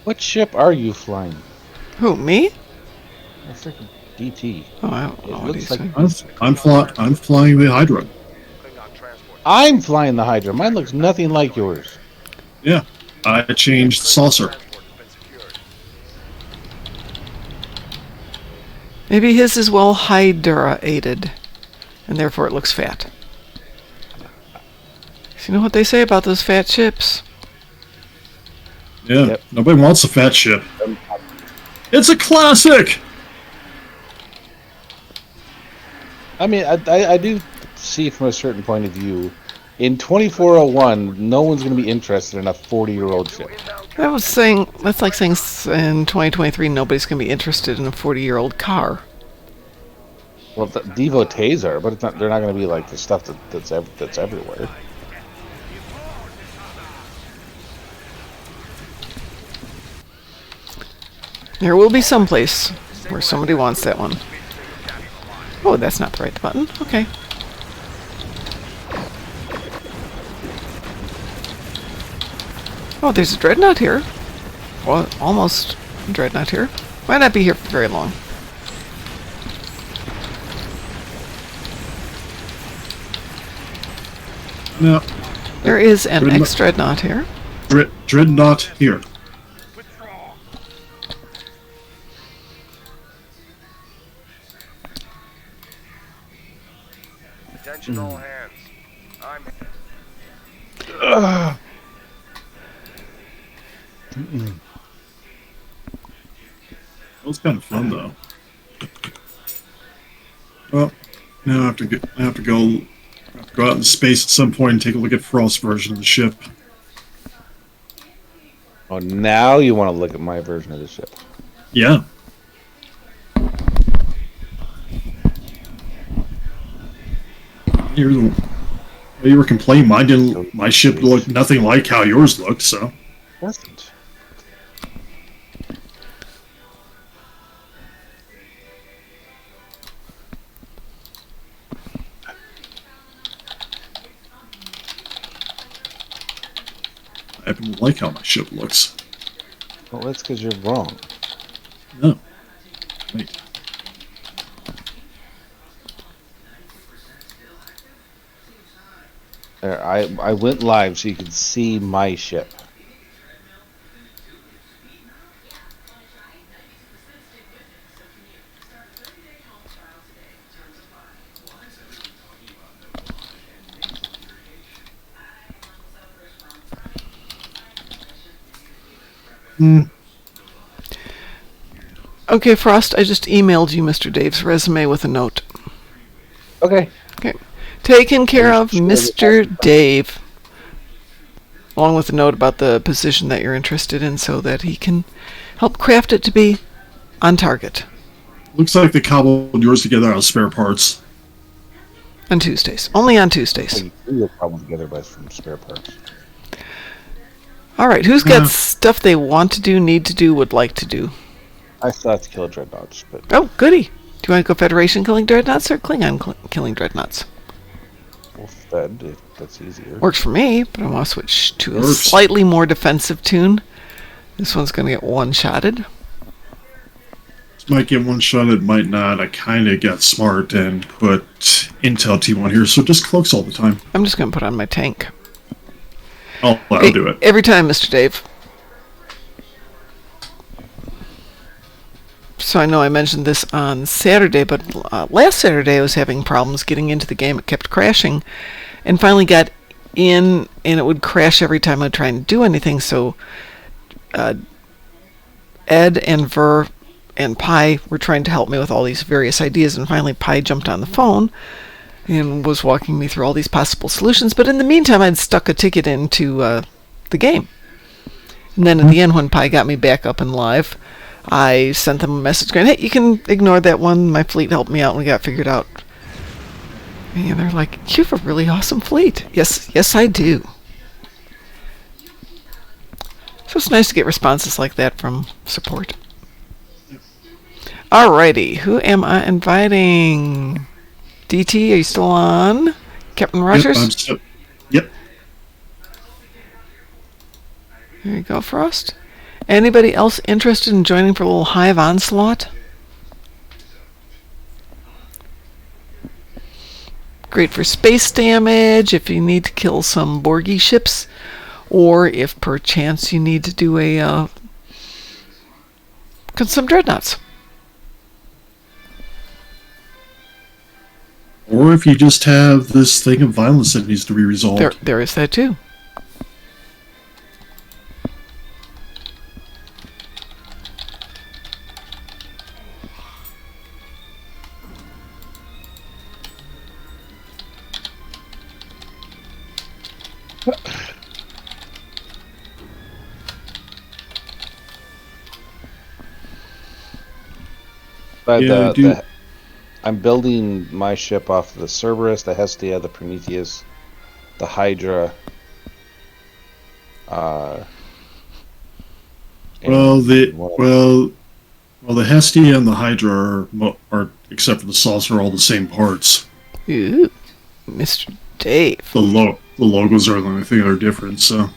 What ship are you flying? Who, me? A freaking DT. Oh, I don't It know what looks he's like- saying. I'm flying the Hydra. I'm flying the Hydra. Mine looks nothing like yours. Yeah, I changed the saucer. Maybe his is well Hydra-aided, and therefore it looks fat. So you know what they say about those fat ships? Yeah, Yep. nobody wants a fat ship. It's a classic. I mean, I do see from a certain point of view, in 2401, no one's going to be interested in a 40-year-old ship. That's like saying in 2023 nobody's going to be interested in a 40-year-old car. Well, the devotees are, but they're not going to be like the stuff that's everywhere. There will be some place where somebody wants that one. Oh, that's not the right button. Okay. Oh, there's a dreadnought here. Well, almost a dreadnought here. Might not be here for very long. No, There is an ex-dreadnought here. Dreadnought here. Attention all hands. I'm That was kind of fun, though. Well, now I have to go out in space at some point and take a look at Frost's version of the ship. Oh, now you want to look at my version of the ship. Yeah. You were complaining my ship looked nothing like how yours looked, so. Doesn't. I happen to like how my ship looks. Well, that's because you're wrong. No. Wait. There, I went live so you could see my ship. Okay, Frost, I just emailed you Mr. Dave's resume with a note. Okay. Okay. Taken care of, Mr. Dave. Along with a note about the position that you're interested in so that he can help craft it to be on target. Looks like they cobbled yours together out of spare parts. On Tuesdays. Only on Tuesdays. Well, you do your problem together by from spare parts. All right, who's got Yeah. stuff they want to do, need to do, would like to do? I still have to kill dreadnoughts, but Oh, goody. Do you want to go Federation killing dreadnoughts or Klingon killing dreadnoughts? we'll fed if that's easier. Works for me, but I want to switch to a Works. slightly more defensive tune. This one's going to get one-shotted. This might get one shot, it might not. I kind of got smart and put Intel T1 here, so it just cloaks all the time. I'm just going to put on my tank. I'll do it. Every time, Mr. Dave. So I know I mentioned this on Saturday, but last Saturday I was having problems getting into the game. It kept crashing, and finally got in, and it would crash every time I'd try and do anything. So Ed and Ver and Pi were trying to help me with all these various ideas, and finally Pi jumped on the phone and was walking me through all these possible solutions. But in the meantime, I'd stuck a ticket into the game. And then at the end, when Pi got me back up and live, I sent them a message going, hey, you can ignore that one. My fleet helped me out and we got figured out. And they're like, you have a really awesome fleet. Yes, I do. So it's nice to get responses like that from support. Alrighty, who am I inviting? DT, are you still on? Captain Rogers? Yep. There you go, Frost. Anybody else interested in joining for a little Hive Onslaught? Great for space damage, if you need to kill some Borgie ships, or if perchance you need to do some dreadnoughts. Or if you just have this thing of violence that needs to be resolved. There is that too. But Yeah, I'm building my ship off the Cerberus, the Hestia, the Prometheus, the Hydra. Well, the Hestia and the Hydra are, except for the saucer, are all the same parts. Ooh, Mr. Dave. The logos are the only thing that are different. So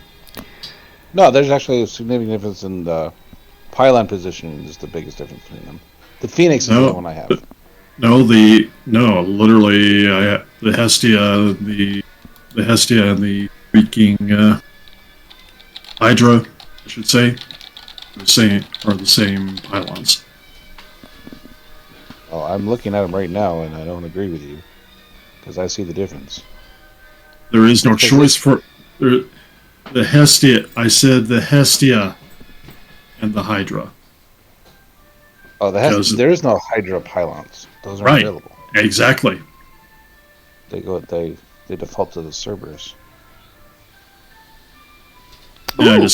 No, there's actually a significant difference in the pylon positioning is the biggest difference between them. The Phoenix is the one I have. Literally, the Hestia, the Hestia and the Viking Hydra, I should say, are the same pylons. Oh, I'm looking at them right now, and I don't agree with you because I see the difference. There is no choice for the Hestia. I said the Hestia and the Hydra. Oh, there is no Hydra pylons. Those are Right. available. Exactly. They default to the Cerberus. Yeah, Ooh.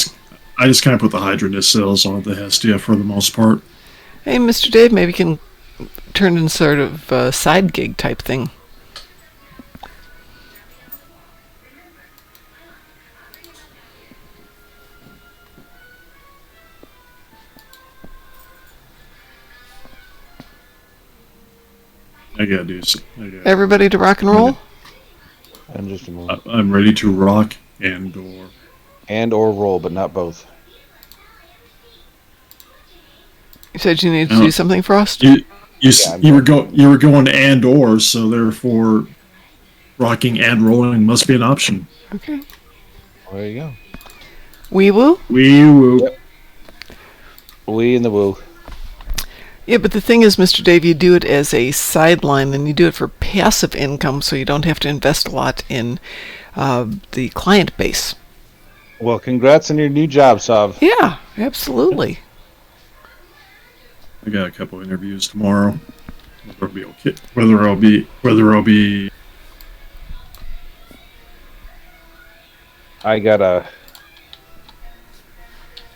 I just kind of put the Hydra nacelles on the Hestia for the most part. Hey, Mr. Dave, maybe you can turn in sort of a side gig type thing. I gotta do. Everybody to rock and roll? And just a moment. I'm ready to rock and Or roll, but not both. You said you needed to do something, Frost? You were going and or, so therefore rocking and rolling must be an option. Okay. There you go. Wee woo? Wee woo. Yep. We in the woo. Yeah, but the thing is, Mr. Dave, you do it as a sideline, and you do it for passive income, so you don't have to invest a lot in the client base. Well, congrats on your new job, Sav. Yeah, absolutely. I got a couple interviews tomorrow. Whether I'll be okay, whether I'll be. I got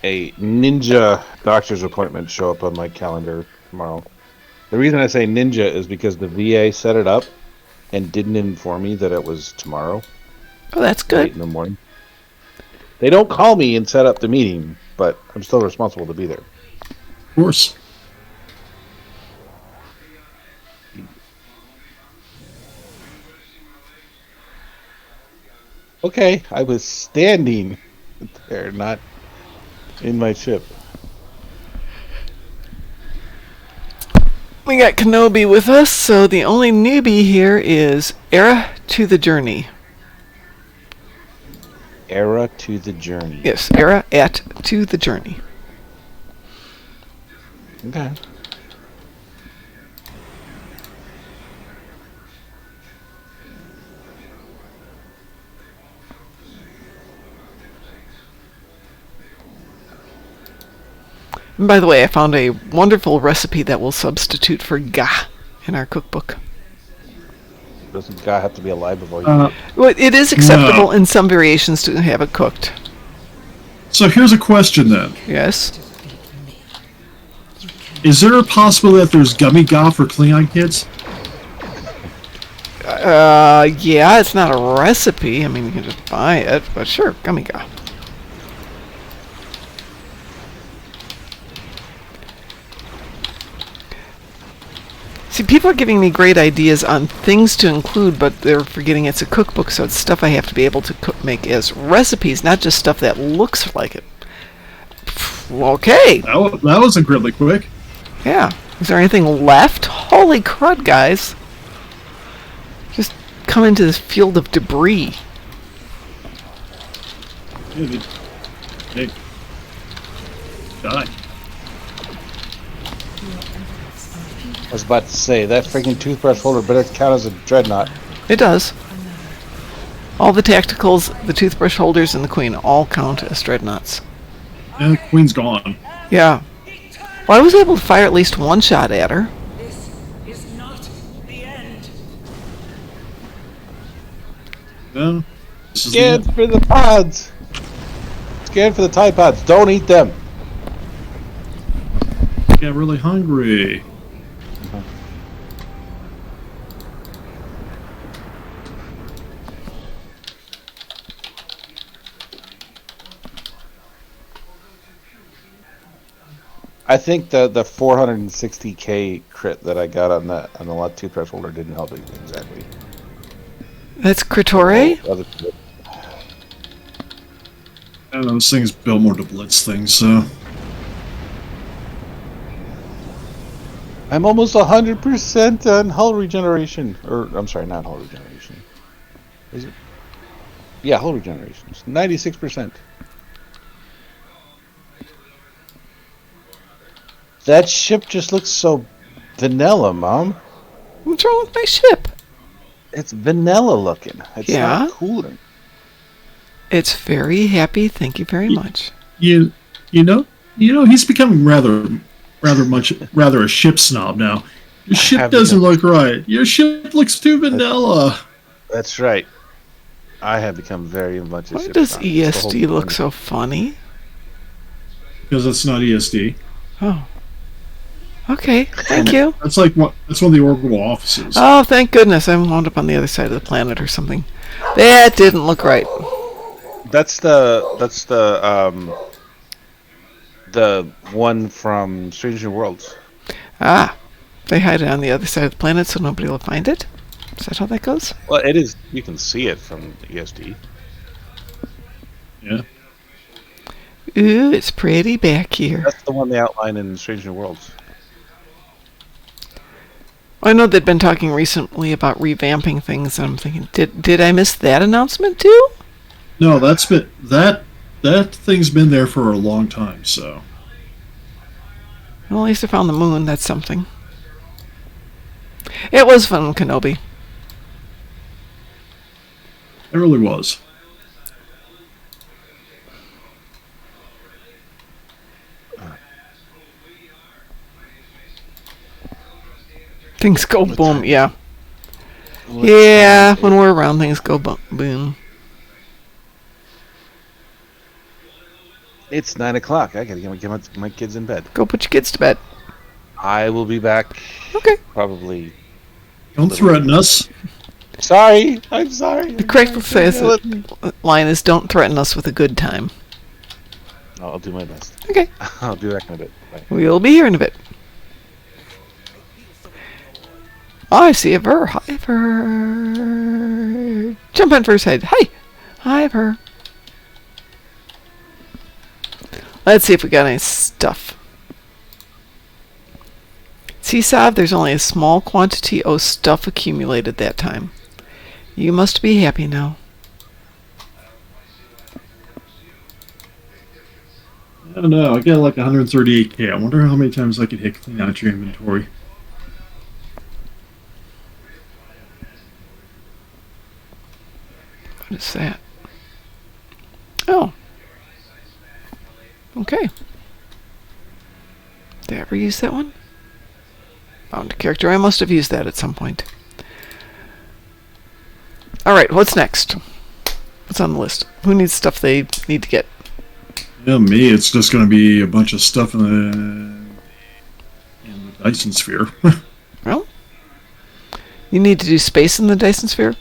a ninja doctor's appointment show up on my calendar tomorrow. The reason I say ninja is because the VA set it up and didn't inform me that it was tomorrow, Oh, that's late good. in the morning. They don't call me and set up the meeting, but I'm still responsible to be there. Of course. Okay, I was standing there, not in my ship. We got Kenobi with us, so the only newbie here is Era to the Journey. Era to the journey. Yes, Era at to the Journey. Okay. And by the way, I found a wonderful recipe that will substitute for ga in our cookbook. Doesn't guy have to be alive before you Uh, eat it? Well, it is acceptable No. in some variations to have it cooked. So here's a question then. Yes. Is there a possibility that there's gummy ga for Klingon kids? Yeah, it's not a recipe. I mean, you can just buy it, but sure, gummy ga. See, people are giving me great ideas on things to include, but they're forgetting it's a cookbook, so it's stuff I have to be able to make as recipes, not just stuff that looks like it. Okay, That was incredibly quick. yeah. Is there anything left? Holy crud, guys. Just come into this field of debris. Hey. Die. I was about to say, that freaking toothbrush holder better count as a dreadnought. It does. All the tacticals, the toothbrush holders, and the queen all count as dreadnoughts. And the Queen's gone. Yeah. Well, I was able to fire at least one shot at her. This is not the end. No. This is the Scan end. for the pods! Scan for the Tide Pods. Don't eat them! Get really hungry. I think the 460k crit that I got on the lot toothbrush holder didn't help it exactly. That's Kritore? Other- And those things build more to blitz things, so. I'm almost 100% on hull regeneration. Or, I'm sorry, not hull regeneration. Is it? Yeah, hull regeneration. It's 96%. That ship just looks so vanilla, Mom. What's wrong with my ship? It's vanilla looking. It's Yeah? not cooler. It's very happy. Thank you very much. You know, he's becoming rather a ship snob now. Your ship have doesn't become- look right. Your ship looks too vanilla. That's right. I have become very much a Why ship does snob. It's the whole ESD look thing. so funny? Because that's not ESD. Oh. Okay, thank you. That's like what? That's one of the orbital offices. Oh, thank goodness. I wound up on the other side of the planet or something. That didn't look right. That's the one from Strange New Worlds. Ah, they hide it on the other side of the planet so nobody will find it? Is that how that goes? Well, it is. You can see it from ESD. Yeah. Ooh, it's pretty back here. That's the one they outline in Strange New Worlds. I know they'd been talking recently about revamping things, and I'm thinking, did I miss that announcement too? No, that's been that thing's been there for a long time. So Well, at least I found the moon. That's something. It was fun, Kenobi. it really was. Things go What boom, time? yeah. What Yeah, time when we're around, things go boom. It's 9 o'clock. I gotta get my kids in bed. Go put your kids to bed. I will be back. Okay. Probably. Don't threaten us. Sorry. I'm sorry. The correct line is, "Don't threaten us with a good time." No, I'll do my best. Okay. I'll do that in a bit. Bye. We'll be here in a bit. Oh, I see a Ver. Hi, Ver. Jump on Ver's head. Hi. Hi, Ver. Let's see if we got any stuff. See, Sav, there's only a small quantity of stuff accumulated that time. You must be happy now. I don't know. I got like 138k. I wonder how many times I could hit clean out your inventory. What is that? Oh. Okay. Did I ever use that one? Found a character. I must have used that at some point. Alright, what's next? What's on the list? Who needs stuff they need to get? Yeah, me. It's just going to be a bunch of stuff in the Dyson sphere. Well, you need to do space in the Dyson sphere?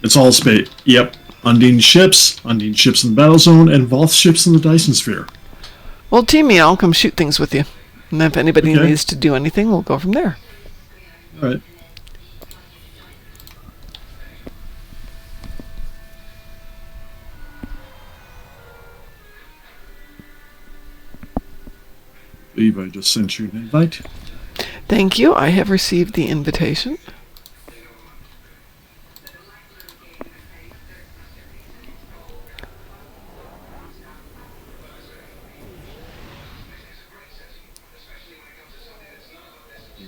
It's all space. Yep. Undine ships in the battle zone, and Voth ships in the Dyson sphere. Well, team me. I'll come shoot things with you. And if anybody Okay. needs to do anything, we'll go from there. All right. I believe I just sent you an invite. Thank you. I have received the invitation.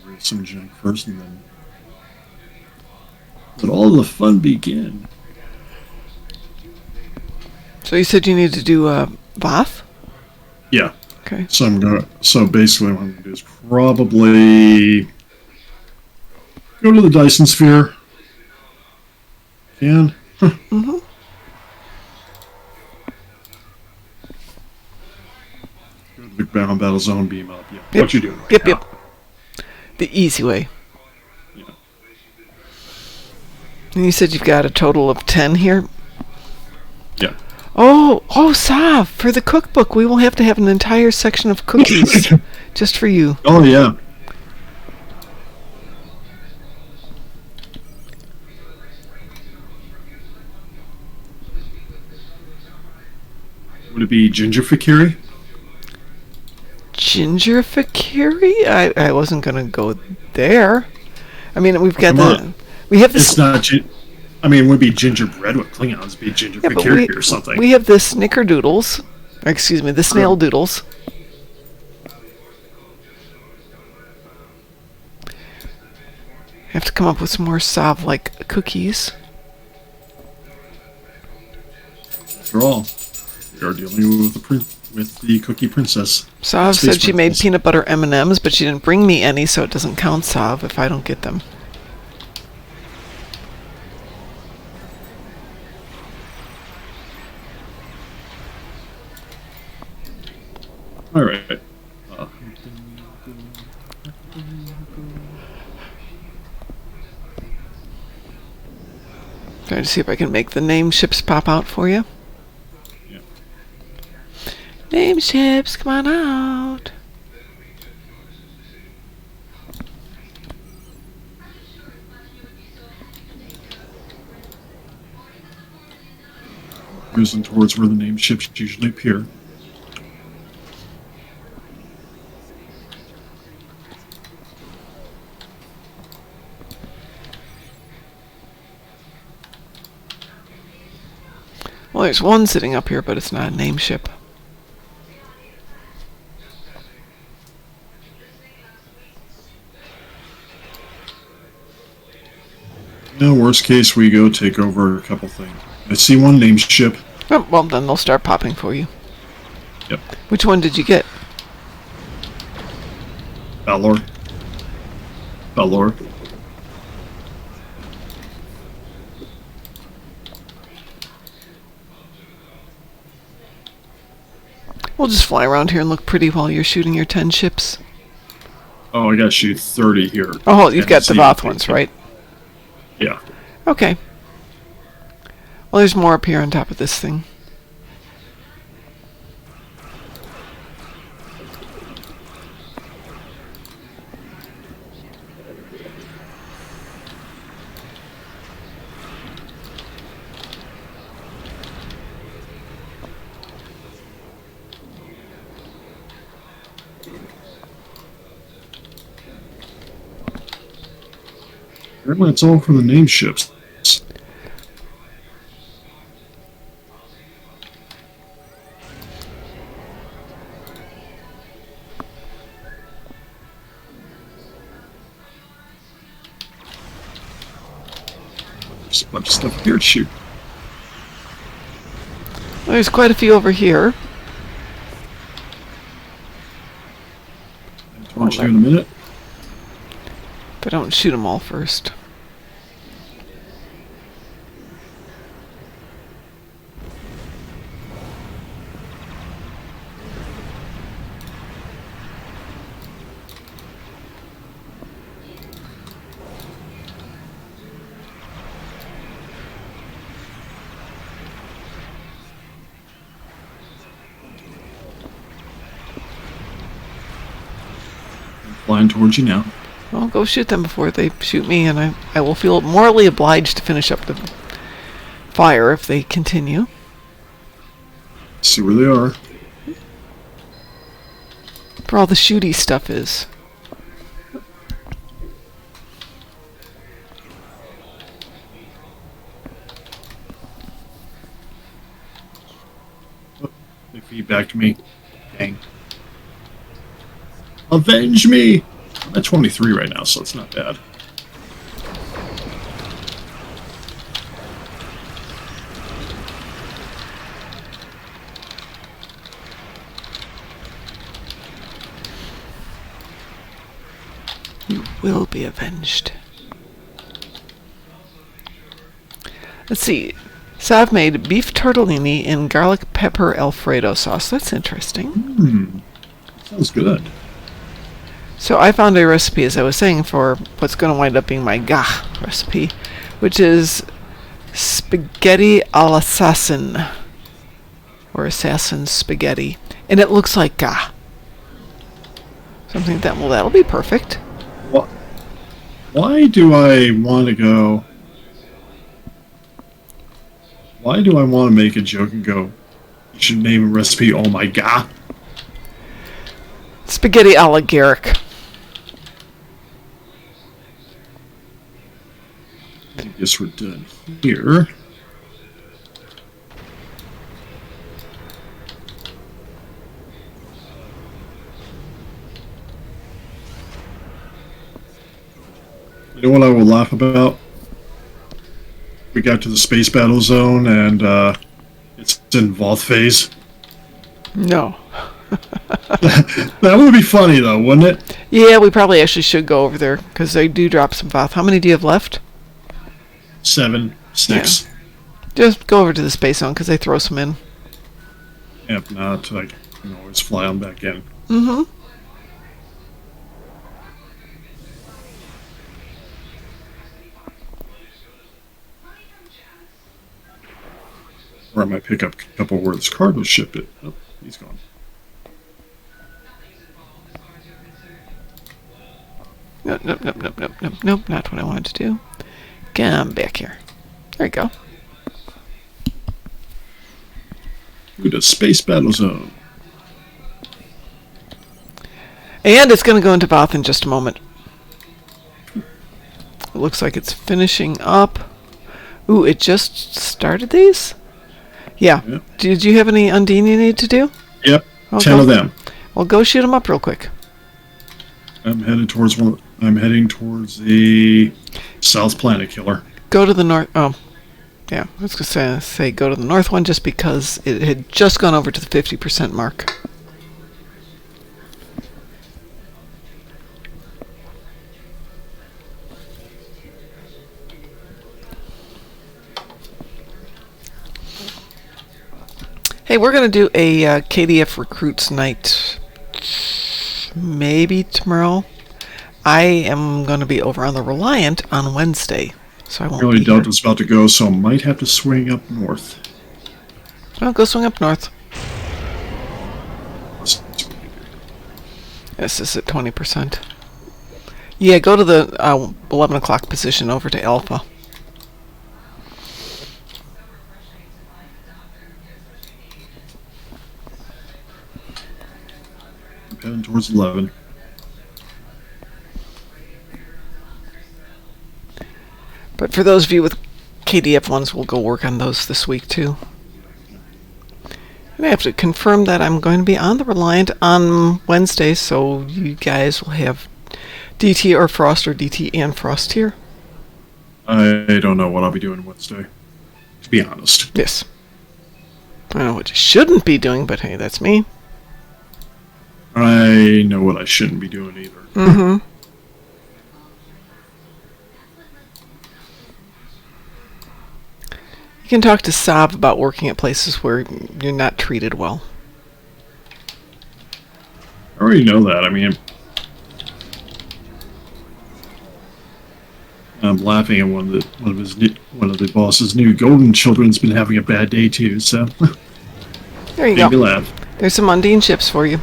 Read some junk first, and then let all the fun begin. So you said you need to do Voth? Yeah. Okay. So basically, what I'm gonna do is probably go to the Dyson sphere. Can. Mm-hmm. Go to the battle zone, beam up. Yeah. Yep. What you doing? Right Yep, now. yep. The easy way. Yeah. And you said you've got a total of 10 here? Yeah. Oh, Sav, for the cookbook, we will have to have an entire section of cookies just for you. Oh yeah. Would it be ginger fakiri? Ginger fakiri? I wasn't going to go there. I mean, we've got Come the... on. We have this... It's not. I mean, it would be gingerbread with Klingons. It'd be ginger Yeah, but fakiri or something. we have the snickerdoodles. Excuse me, the snail doodles. Have to come up with some more Sav-like cookies. After all, we are dealing with the Cookie Princess. Sav Space said she made Princess. peanut butter M&Ms, but she didn't bring me any, so it doesn't count, Sav, if I don't get them. All right. Trying to see if I can make the name ships pop out for you. Yeah. Name ships, come on out. Cruising towards where the name ships usually appear. Well, there's one sitting up here, but it's not a name ship. No, worst case, we go take over a couple things. I see one named ship. Oh, well, then they'll start popping for you. Yep. Which one did you get? Valor. We'll just fly around here and look pretty while you're shooting your 10 ships. Oh, I got to shoot 30 here. Oh, you've And got the see Voth if ones, they- right? Yeah. Okay. Well, there's more up here on top of this thing. Apparently it's all from the name ships. There's a bunch of stuff here to shoot. Well, there's quite a few over here. I'll talk to you in a minute. But don't shoot them all first. Flying towards you now. Well, go shoot them before they shoot me, and I will feel morally obliged to finish up the fire if they continue. See where they are. For all the shooty stuff is. They feed back to me. Dang. Avenge me! I'm at 23 right now, so it's not bad. You will be avenged. Let's see. So I've made beef tortellini in garlic pepper Alfredo sauce. That's interesting. Sounds good. So I found a recipe, as I was saying, for what's going to wind up being my gah recipe, which is spaghetti all'assassin, or assassin spaghetti, and it looks like gah. Something that that'll be perfect. Why do I want to go? Why do I want to make a joke and go? You should name a recipe. Oh my god! Spaghetti a la Garrick. I guess we're done here. You know what I will laugh about? We got to the space battle zone and it's in Voth phase. No. That would be funny though, wouldn't it? Yeah, we probably actually should go over there, because they do drop some Voth. How many do you have left? 7, 6. Just go over to the space zone, because they throw some in. If not, I can always fly on back in. Mm-hmm. Or I might pick up a couple where this cargo ship it. Oh, he's gone. Nope, nope, nope, nope, nope, nope, nope, not what I wanted to do. Come back here. There you go. Ooh, the space battle zone. And it's going to go into Voth in just a moment. It looks like it's finishing up. Ooh, it just started these? Yeah. Yep. Did you have any Undine you need to do? Yep, Okay. 10 of them. Well, go shoot them up real quick. I'm headed towards one. I'm heading towards the South Planet Killer. Go to the north. Oh, yeah. I was going to say go to the north one, just because it had just gone over to the 50% mark. Hey, we're going to do a KDF Recruits Night maybe tomorrow. I am going to be over on the Reliant on Wednesday, so I I won't really be doubt here. it's about to go, so I might have to swing up north. Well, go swing up north. Let's see what we can do. This is at 20%. Yeah, go to the 11 o'clock position over to Alpha. I'm heading towards 11. But for those of you with KDF ones, we'll go work on those this week too. And I have to confirm that I'm going to be on the Reliant on Wednesday, so you guys will have DT or Frost or DT and Frost here. I don't know what I'll be doing Wednesday, to be honest. Yes. I don't know what you shouldn't be doing, but hey, that's me. I know what I shouldn't be doing either. Mm-hmm. You can talk to Sav about working at places where you're not treated well. I already know that. I mean, I'm laughing at one of the boss's new golden children's been having a bad day too. So There you made me go. laugh. There's some Undine ships for you.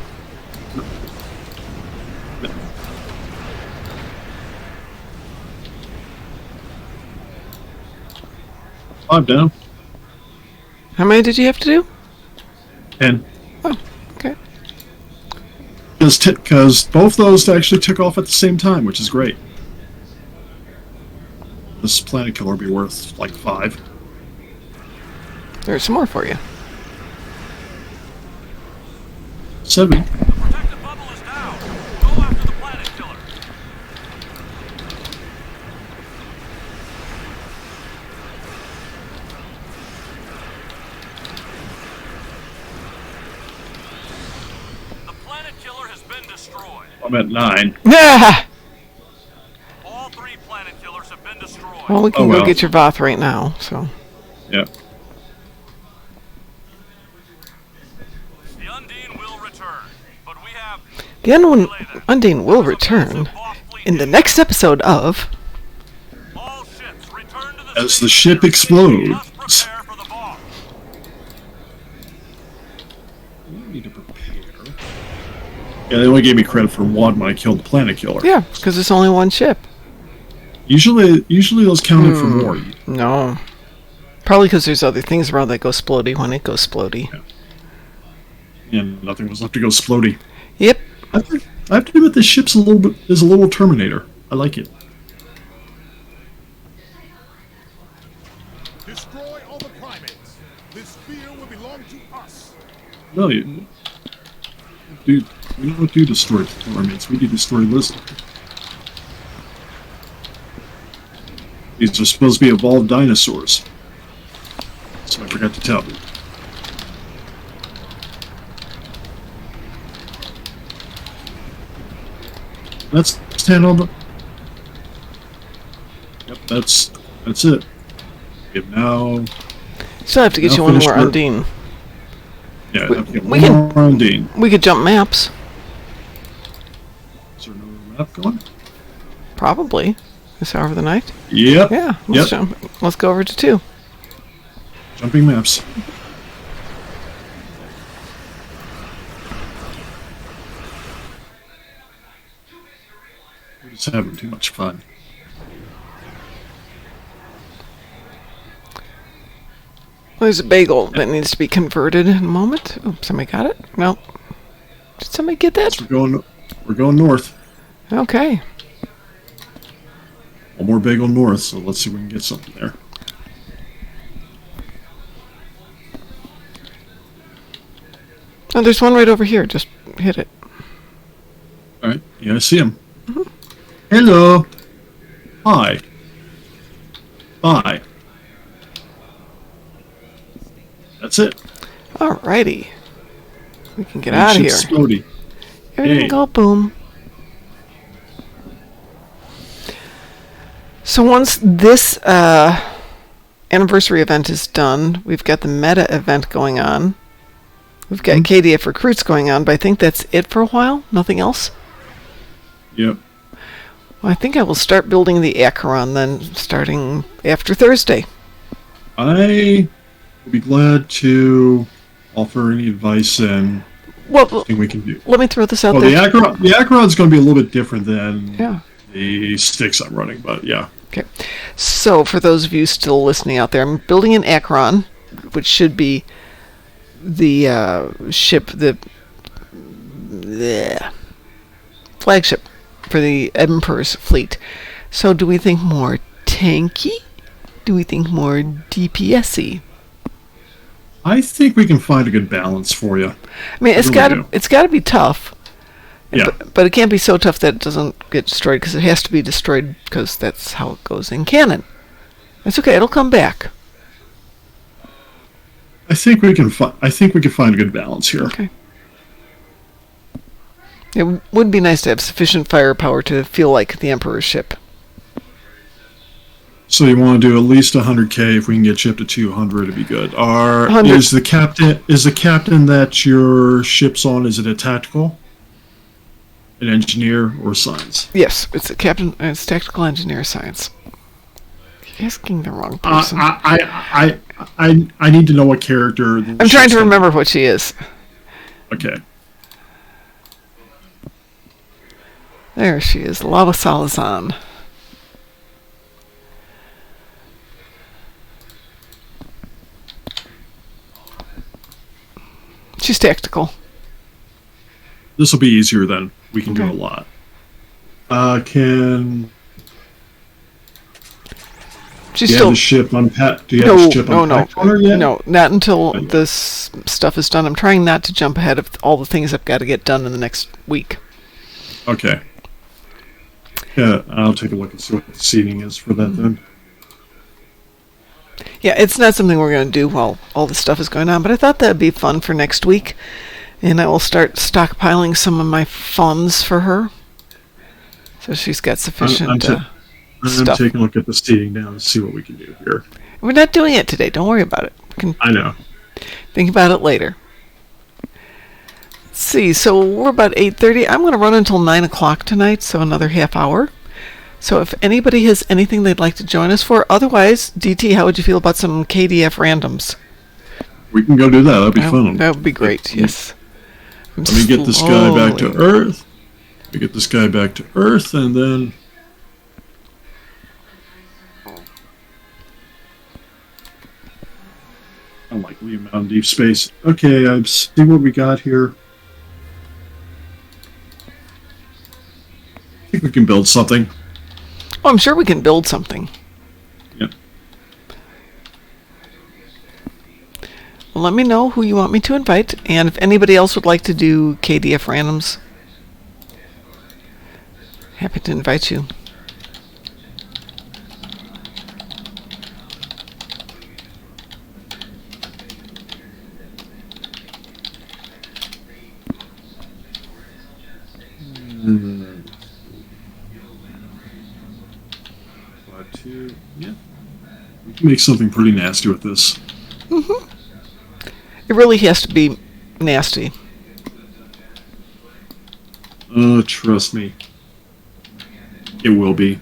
I'm down. How many did you have to do? 10. Oh, okay. Because both those actually took off at the same time, which is great. This planet killer will be worth like 5. There's some more for you. 7. Protective bubble is down. Go after the planet killer. The planet killer has been destroyed. I'm at 9. Yeah. All 3 planet killers have been destroyed. Well, we can Oh, go well. get your Voth right now. So Yeah. The Undine will return, but we have the Undine will return in the next episode of. all ships return to the As the station. ship explodes. Must prepare for the bomb. I need to prepare. Yeah, they only gave me credit for one when I killed the planet killer. Yeah, because there's only one ship. Usually those counted for more. No. Probably because there's other things around that go splody when it goes splody. And nothing was left to go splody. Yep. I have to admit this ship's a little Terminator. I like it. Destroy all the primates. This sphere will belong to us. No, dude, we don't do destroy primates. We do destroy lizards. These are supposed to be evolved dinosaurs. So I forgot to tell you. Let's stand on the. Yep, that's it. We have now. Still have to get Now you one finish more work. Undine. Yeah, I have to get we one can- more Undine. We could jump maps. Is there another map going? Probably. This hour of the night. Yep. Yeah. Let's Yep. jump. Let's go over to 2. Jumping maps. We're just having too much fun. There's a bagel that needs to be converted in a moment. Oh, somebody got it? No. Did somebody get that? We're going north. Okay. One more bagel north, so let's see if we can get something there. Oh, there's one right over here. Just hit it. Alright, yeah, I see him. Hello. Hi. Bye. That's it. Alrighty. We can get out of here. Explodey. Everything Hey. go boom. So once this anniversary event is done, we've got the meta event going on. We've got KDF recruits going on, but I think that's it for a while. Nothing else. Yep. Well, I think I will start building the Acheron then, starting after Thursday. I would be glad to offer any advice and Well, anything we can do. let me throw this out Well, there. the Acheron's going to be a little bit different than Yeah. the sticks I'm running, but yeah. Okay. So, for those of you still listening out there, I'm building an Acheron, which should be the ship, the flagship for the Emperor's fleet. So, do we think more tanky? Do we think more DPS-y? I think we can find a good balance for you. I mean, I really it's got to be tough. Yeah. But it can't be so tough that it doesn't get destroyed, because it has to be destroyed, because that's how it goes in canon. It's okay. It'll come back. I think we can find a good balance here. Okay. It would be nice to have sufficient firepower to feel like the Emperor's ship. So you want to do at least 100K. If we can get you up to 200, it'd be good. 100. Is the captain that your ship's on? Is it a tactical, an engineer, or science? Yes, it's a captain. It's tactical engineer science. You're asking the wrong person. I need to know what character. I'm trying to remember what she is. Okay. There she is, Lava Salazan. She's tactical. This will be easier then. We can do Okay. a lot. Can She's you still have the ship unpacked? Do you have the ship unpacked on her yet? No, not until Not yet. this stuff is done. I'm trying not to jump ahead of all the things I've got to get done in the next week. Okay. Yeah, I'll take a look and see what the seating is for that then. Yeah, it's not something we're going to do while all this stuff is going on, but I thought that'd be fun for next week, and I will start stockpiling some of my funds for her, so she's got sufficient I'm stuff. taking a look at the seating now and see what we can do here. We're not doing it today. Don't worry about it. We can I know. think about it later. Let's see, so we're about 8:30. I'm going to run until 9 o'clock tonight, so another half hour. So if anybody has anything they'd like to join us for, otherwise, DT, how would you feel about some KDF randoms? We can go do that. That'd be fun. That would be great, yes. Let me get this guy back to Earth. Let me get this guy back to Earth, and then... I'm like, leave him out in deep space. Okay, I see what we got here. I think we can build something. Oh, I'm sure we can build something. Yep. Well, let me know who you want me to invite, and if anybody else would like to do KDF randoms, happy to invite you. Yeah. We can make something pretty nasty with this. It really has to be nasty. Trust me. It will be.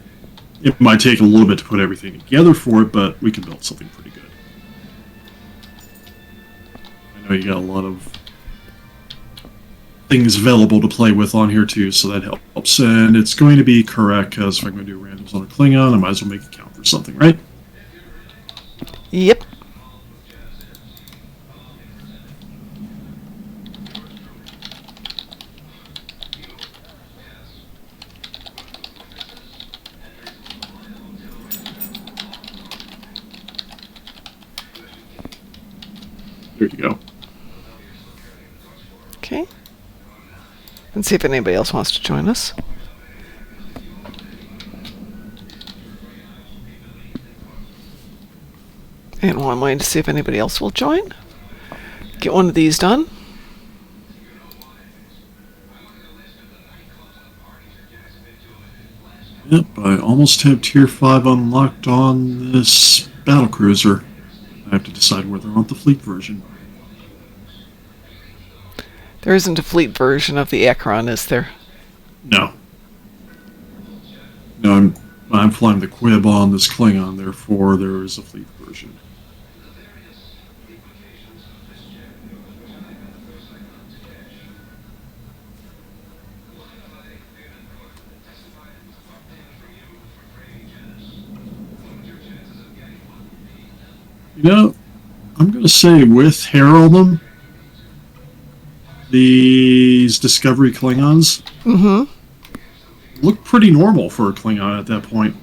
It might take a little bit to put everything together for it, but we can build something pretty good. I know you got a lot of things available to play with on here too, so that helps. And it's going to be correct, because if I'm going to do randoms on a Klingon, I might as well make it count for something, right? Yep. There you go. Okay. And see if anybody else wants to join us. And while I'm waiting to see if anybody else will join, get one of these done. Yep, I almost have Tier 5 unlocked on this battlecruiser. I have to decide whether I want the fleet version. There isn't a fleet version of the Acheron, is there? No. No, I'm flying the Quib on this Klingon, therefore there is a fleet version. You know, I'm going to say with Heraldum, these Discovery Klingons Mm-hmm. look pretty normal for a Klingon at that point.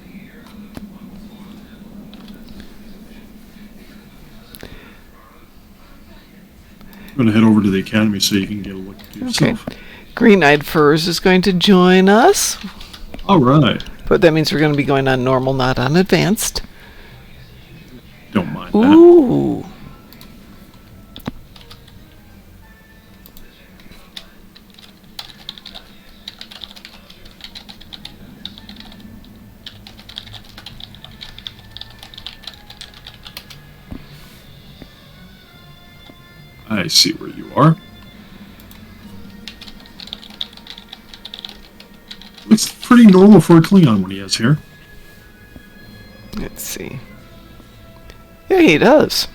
I'm going to head over to the Academy so you can get a look at yourself. Okay. Green-eyed Furs is going to join us. All right. But that means we're going to be going on normal, not on advanced. Don't mind that. Ooh. I see where you are. Looks pretty normal for a Klingon when he has hair. Let's see. Yeah, he does.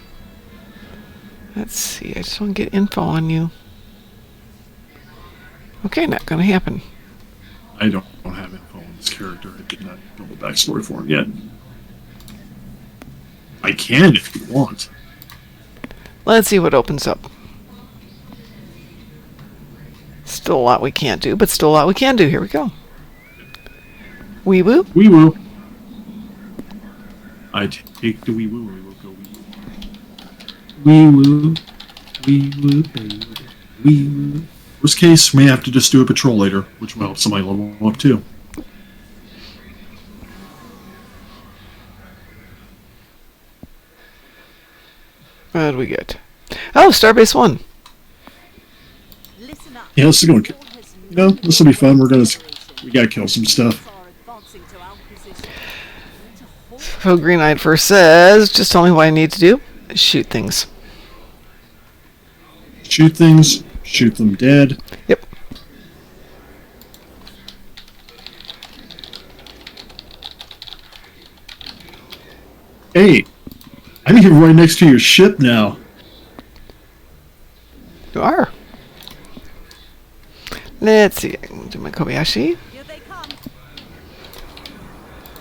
Let's see. I just want to get info on you. Okay, not going to happen. I don't have info on this character. I did not know the backstory for him yet. I can if you want. Let's see what opens up. Still a lot we can't do, but still a lot we can do. Here we go. Wee woo. Wee woo. I take the wee woo. We will go wee woo. Wee woo. Wee woo. Wee woo. Worst case, may have to just do a patrol later, which will help somebody level up too. What do we get? Oh, Starbase 1. Yeah, this is going to. You know, this will be fun. We gotta kill some stuff. So Green-eyed Fur says, just tell me what I need to do. Shoot things. Shoot things. Shoot them dead. Yep. Hey, I think you're right next to your ship now. You are. Let's see. I can do my Kobayashi.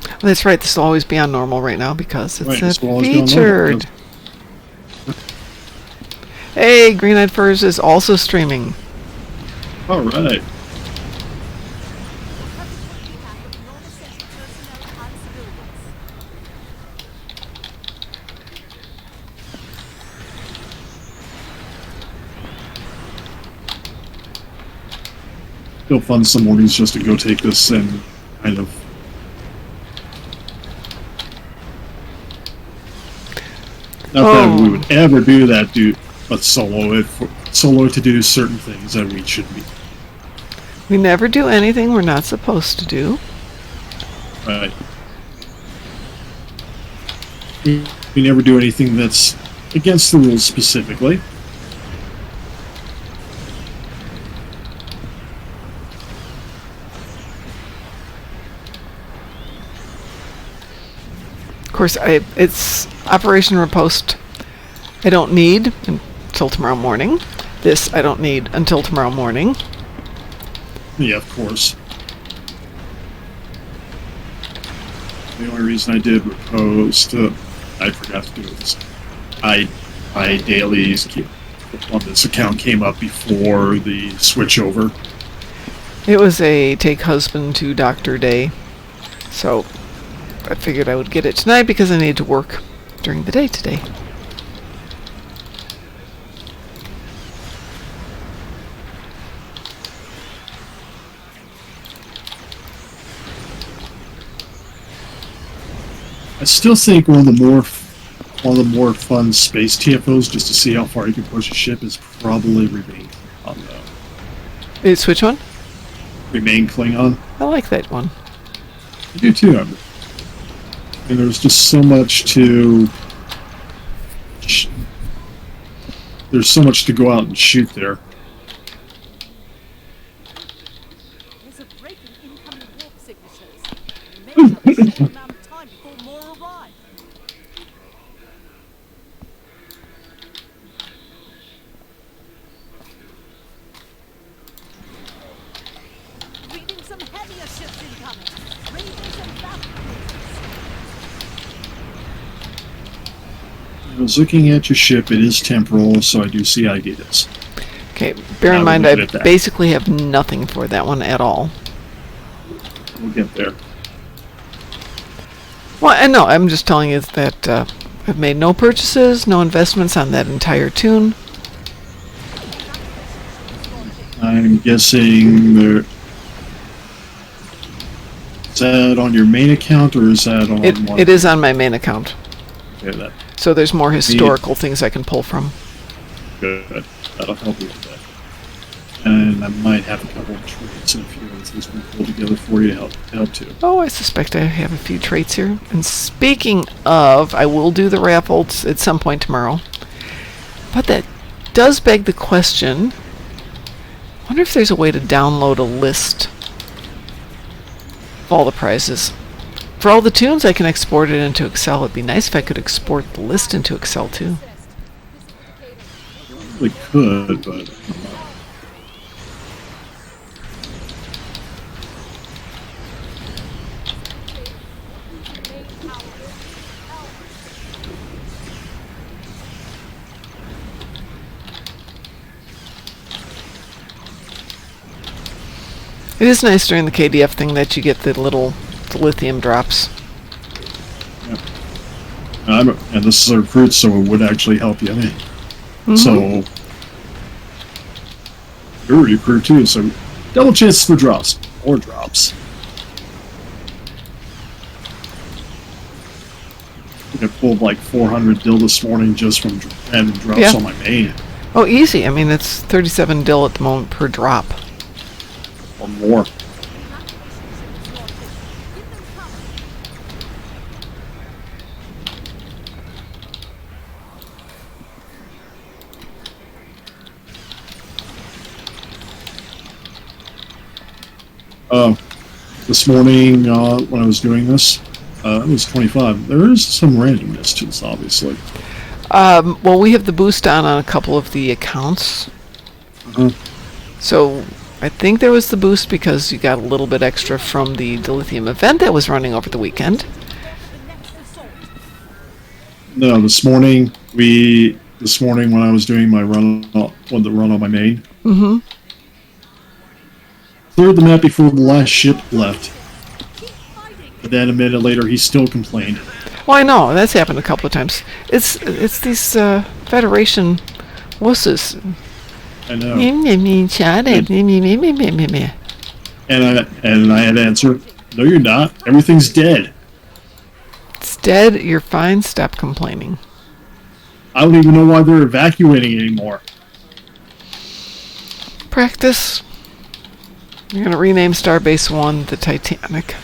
Oh, that's right. This will always be on normal right now because it's Right, this will always be on normal, featured. Hey, Green-eyed Furs is also streaming. All right. Still fun some mornings just to go take this and kind of. Not that we would ever do that, but solo to do certain things that we should be. We never do anything we're not supposed to do. Right. We never do anything that's against the rules specifically. Of course, it's Operation Riposte. I don't need until tomorrow morning. This I don't need until tomorrow morning. Yeah, of course. The only reason I did Riposte, I forgot to do this. My dailies on this account came up before the switchover. It was a take husband to doctor day, so I figured I would get it tonight because I need to work during the day today. I still think one of the more fun space TFOs, just to see how far you can push a ship, is probably Remain on the It's which one? Remain Klingon. I like that one. I do too. And there's just so much to. There's so much to go out and shoot there. There's a break in incoming warp signatures. It may take a certain amount of time before more arrive. Reading some heavier ships incoming. Reading some battle cruisers. I was looking at your ship. It is temporal, so I do see ideas. Okay, bear I in will mind leave it I at that. basically have nothing for that one at all. We'll get there. Well, I know, I'm just telling you that I've made no purchases, no investments on that entire tune. I'm guessing there. Is that on your main account or is that on one? It is on my main account. Okay, that So there's more historical things I can pull from. good. That'll help you with that. And I might have a couple of traits and a few other things we pull together for you to help too. Oh, I suspect I have a few traits here. And speaking of, I will do the raffles at some point tomorrow. But that does beg the question, I wonder if there's a way to download a list of all the prizes. For all the tunes, I can export it into Excel. It'd be nice if I could export the list into Excel too. We could, but It is nice during the KDF thing that you get the little lithium drops. and this is a recruit, so it would actually help you. So you're a recruit too, so double chances for drops or drops. I think I pulled like 400 dill this morning just from random drops Yeah. on my main Oh, easy. I mean, it's 37 dill at the moment per drop. or more. This morning when I was doing this, it was 25. There is some randomness to this, obviously. Well, we have the boost on a couple of the accounts. So I think there was the boost because you got a little bit extra from the dilithium event that was running over the weekend. No, this morning when I was doing my run on my main, cleared the map before the last ship left. But then a minute later, he still complained. Well, I know that's happened a couple of times. It's these Federation wusses. I know. And I had to answer, "No, you're not. Everything's dead. It's dead. You're fine. Stop complaining." I don't even know why they're evacuating anymore." Practice. You're gonna rename Starbase 1 the Titanic.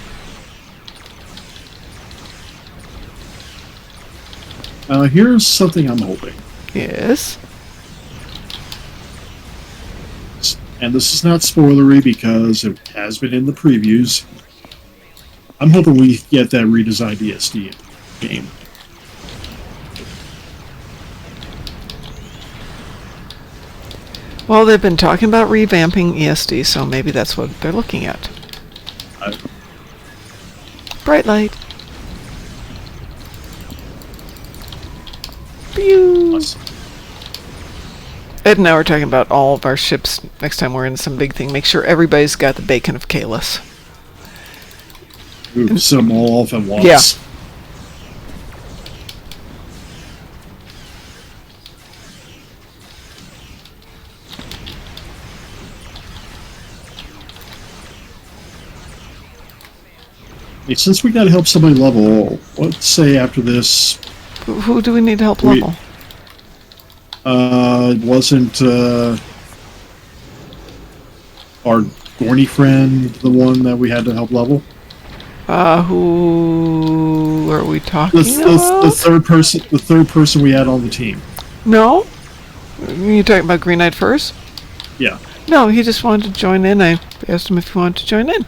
Here's something I'm hoping. Yes. And this is not spoilery because it has been in the previews. I'm hoping we get that redesigned ESD game. Well, they've been talking about revamping ESD, so maybe that's what they're looking at. Bright light. Pew! Ed and I were talking about all of our ships next time we're in some big thing. Make sure everybody's got the bacon of Kalis. Ooh, set them all off at once. Yeah. Hey, since we got to help somebody level, let's say after this, Who do we need to help level? it wasn't our Gorny friend the one that we had to help level. Who are we talking about? The third person we had on the team. No? You talking about Green Knight first? Yeah. No, he just wanted to join in. I asked him if he wanted to join in.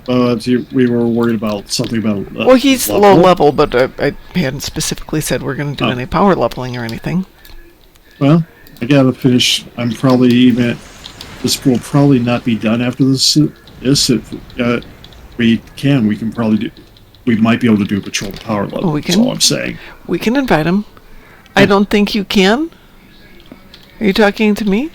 We were worried about something about. Well, he's low level, but I hadn't specifically said we're going to do any power leveling or anything. Well, I gotta finish. I'm probably even. This will probably not be done after this. If we can probably do. We might be able to do patrol power level. Well, we can. That's all I'm saying. We can invite him. I don't think you can. Are you talking to me?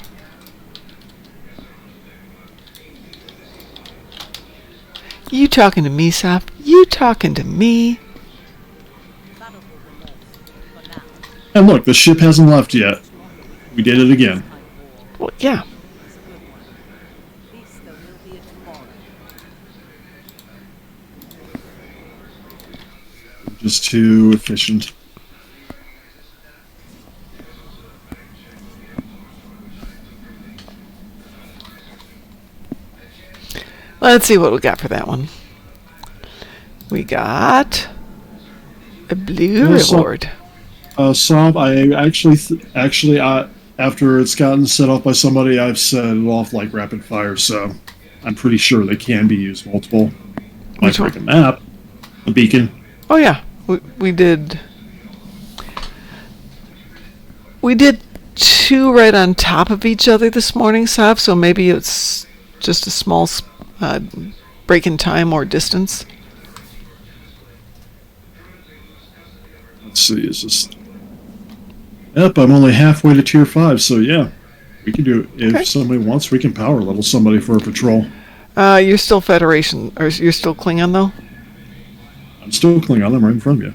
You talking to me, Sap? You talking to me? Battle will be lost for now. And look, the ship hasn't left yet. We did it again. Well, yeah. It's a good one. At least there will be a tomorrow. Just too efficient. Let's see what we got for that one. We got a blue reward. Sob, I actually, after it's gotten set off by somebody, I've set it off like rapid fire, so I'm pretty sure they can be used multiple. Which one? Like a map, a beacon. Oh yeah, we did. We did two right on top of each other this morning, Sav. So maybe it's just a small break in time or distance. Let's see, is this? Yep, I'm only halfway to tier 5, so yeah, we can do it. If somebody wants, we can power level somebody for a patrol. You're still Federation, or you're still Klingon though? I'm still Klingon. I'm right in front of you.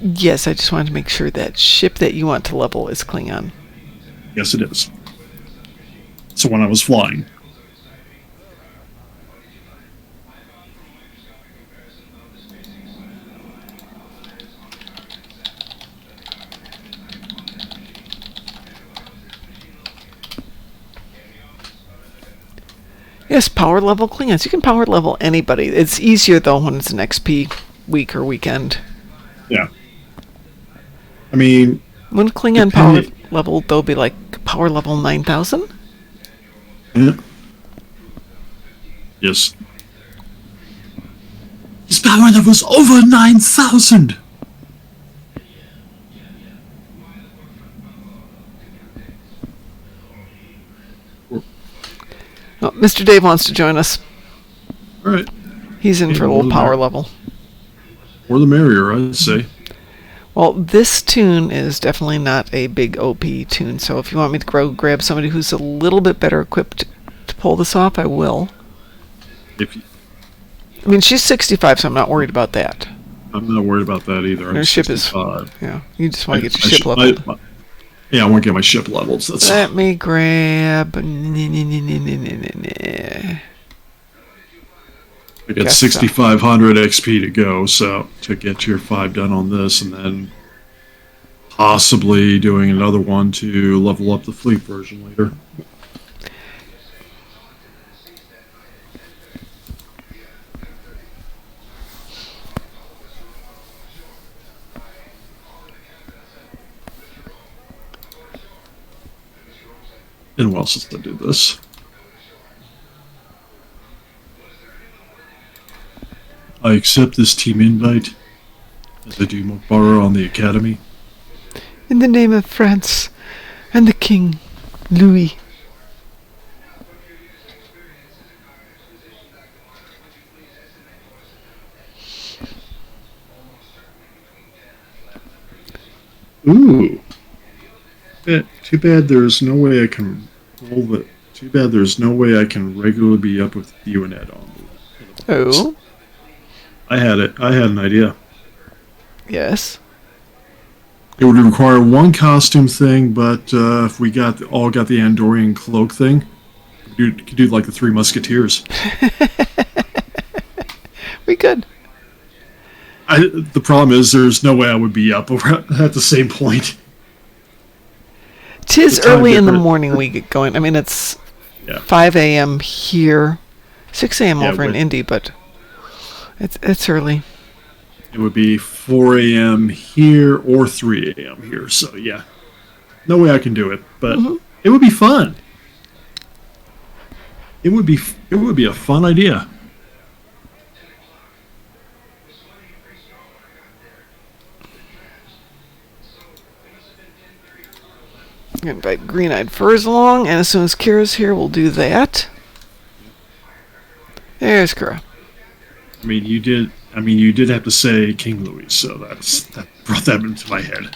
Yes, I just wanted to make sure that ship that you want to level is Klingon. Yes, it is. So when I was flying. Yes, power level Klingons. You can power level anybody. It's easier though when it's an XP week or weekend. Yeah. I mean, when Klingon power level, they'll be like power level 9,000. Yeah. Yes. His power level was over 9,000. Oh, Mr. Dave wants to join us. All right. He's in for a little power level. Or the merrier, I'd say. Well, this tune is definitely not a big OP tune, so if you want me to grab somebody who's a little bit better equipped to pull this off, I will. I mean, she's 65, so I'm not worried about that. I'm not worried about that either. Her ship is... Yeah, you just want to get your ship leveled. Yeah, I want to get my ship leveled. So let me grab... I got 6,500 XP to go, so to get tier 5 done on this, and then possibly doing another one to level up the fleet version later. And who else is to do this? I accept this team invite as I do Mokbara on the Academy. In the name of France and the King, Louis. Ooh. Too bad there's no way I can roll it. Too bad there's no way I can regularly be up with you and Ed on. Oh. I had an idea. Yes. It would require one costume thing, but if we all got the Andorian cloak thing, you could do like the Three Musketeers. We could. The problem is there's no way I would be up at the same point. 'Tis early in the morning we get going. I mean, it's 5 a.m. here, 6 a.m. over in Indy, but it's early. It would be 4 a.m. here or 3 a.m. here. So yeah, no way I can do it, but it would be fun. It would be a fun idea. Invite Green-Eyed Furs along, and as soon as Kira's here, we'll do that. There's Kira. I mean, you did have to say King Louis, so that brought that into my head.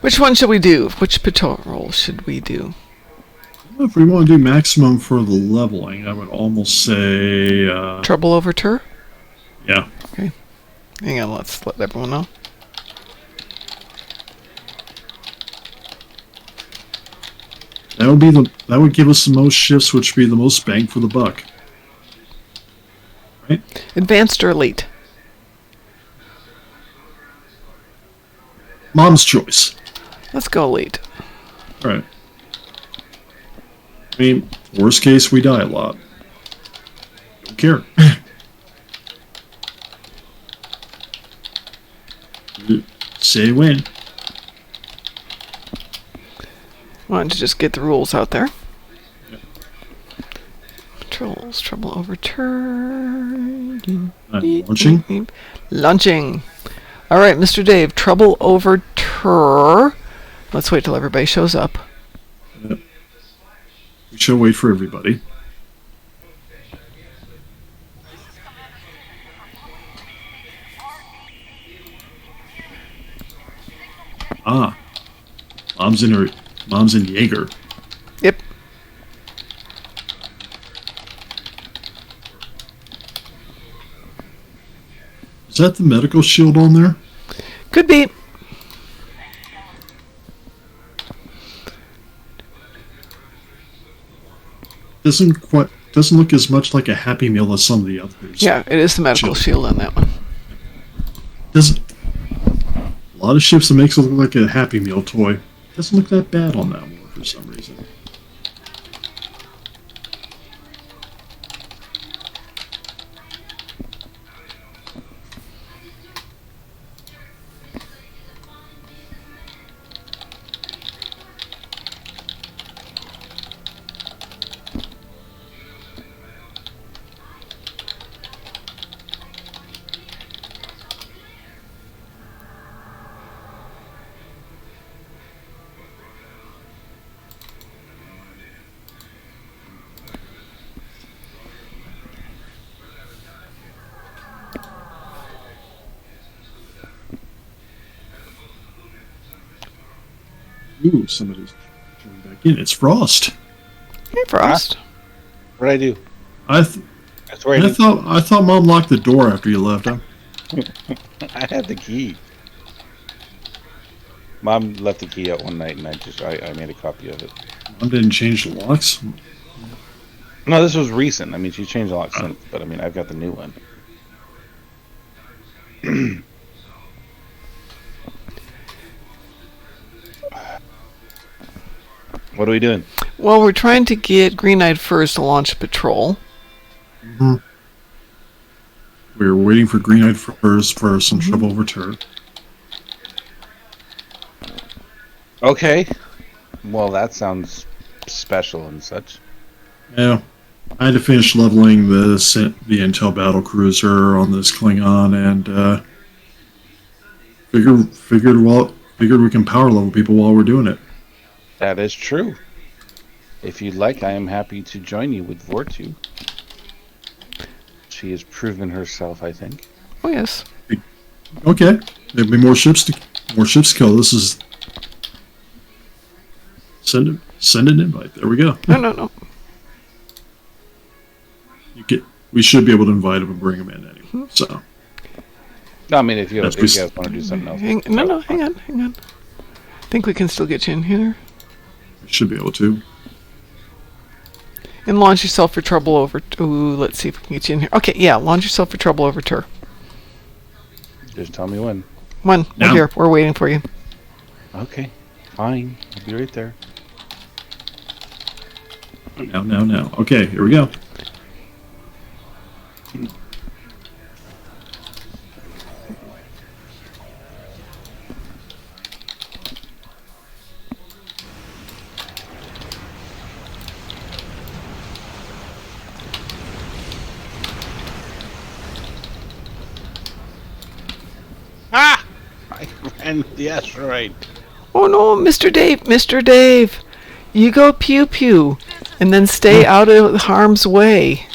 Which one should we do? Which patrol should we do? If we want to do maximum for the leveling, I would almost say... Trouble over Tur? Yeah. Okay. Hang on, let's let everyone know. That would give us the most shifts, which would be the most bang for the buck. Right? Advanced or elite? Mom's choice. Let's go elite. Alright. I mean, worst case, we die a lot. Don't care. Say when. Why don't you just get the rules out there? Yep. Patrols, trouble over turn. Launching. Launching. All right, Mr. Dave, trouble over Tur. Let's wait till everybody shows up. Yep. We shall wait for everybody. Ah. Mom's in Jaeger. Yep. Is that the medical shield on there? Could be. Doesn't look as much like a Happy Meal as some of the others. Yeah, it is the medical shield on that one. Doesn't a lot of ships that makes it look like a Happy Meal toy. Doesn't look that bad on that one for some reason. Ooh, somebody's coming back in. It's Frost. Hey, Frost. What'd I do? That's where I thought Mom locked the door after you left. I had the key. Mom left the key out one night, and I made a copy of it. Mom didn't change the locks. No, this was recent. I mean, she changed the lock since, but I mean, I've got the new one. What are we doing? Well, we're trying to get Green-Eyed Furs to launch a patrol. Mm-hmm. We're waiting for Green-Eyed Furs for some trouble over Tur. Okay. Well, that sounds special and such. Yeah. I had to finish leveling the Intel battle cruiser on this Klingon, and figured we can power level people while we're doing it. That is true. If you'd like, I am happy to join you with Vortu. She has proven herself, I think. Oh, yes. Okay. There'll be more ships to kill. This is send an invite. There we go. No. We should be able to invite them and bring them in anyway. So. No, I mean, if you guys want to do something else. Hang on. I think we can still get you in here. We should be able to. And launch yourself for trouble over... Ooh, let's see if we can get you in here. Okay, yeah, launch yourself for trouble over Tur. Just tell me when. We're here. We're waiting for you. Okay, fine. I'll be right there. Now. Okay, here we go. and the asteroid. Oh no, Mr. Dave, Mr. Dave. You go pew pew and then stay out of harm's way.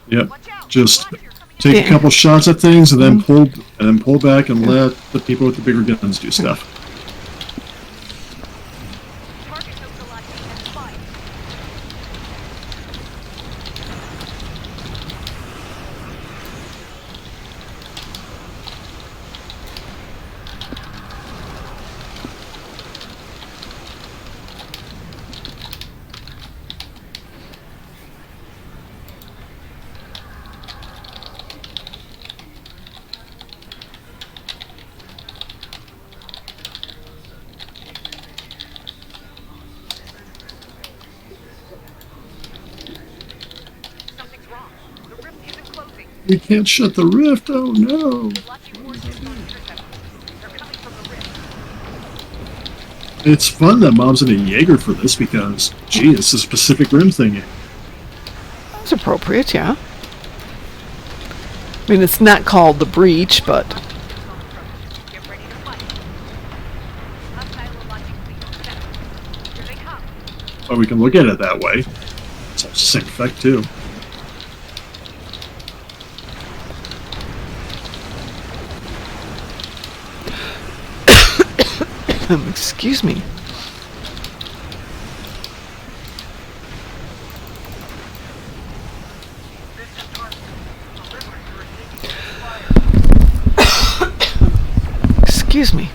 Yep. Just take Yeah. a couple shots at things and then pull back and let the people with the bigger guns do stuff. Target localized and fine. Something's wrong. The rift isn't closing. We can't shut the rift. Oh no! Lots of forces on the system. They're coming from the rift. It's fun that Mom's in a Jaeger for this because, gee, it's a Pacific Rim thing. That's appropriate, yeah. I mean, it's not called the breach, but Get ready to fight. Hostile launching fleet set. Here they come. But we can look at it that way. It's a sick effect too. excuse me. Excuse me.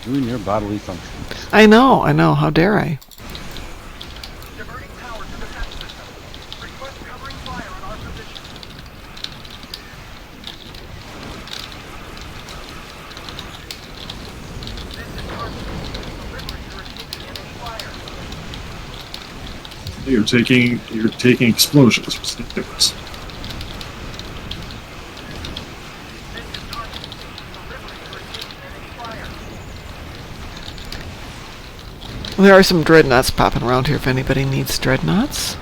You and your bodily functions. I know, how dare I? Diverting power to the defense system. Request covering fire on our position. This is Darkmom. Delivering to receiving enemy fire. You're taking explosions. It's ridiculous. This is Darkmom. Delivering to receiving enemy fire. There are some dreadnoughts popping around here if anybody needs dreadnoughts.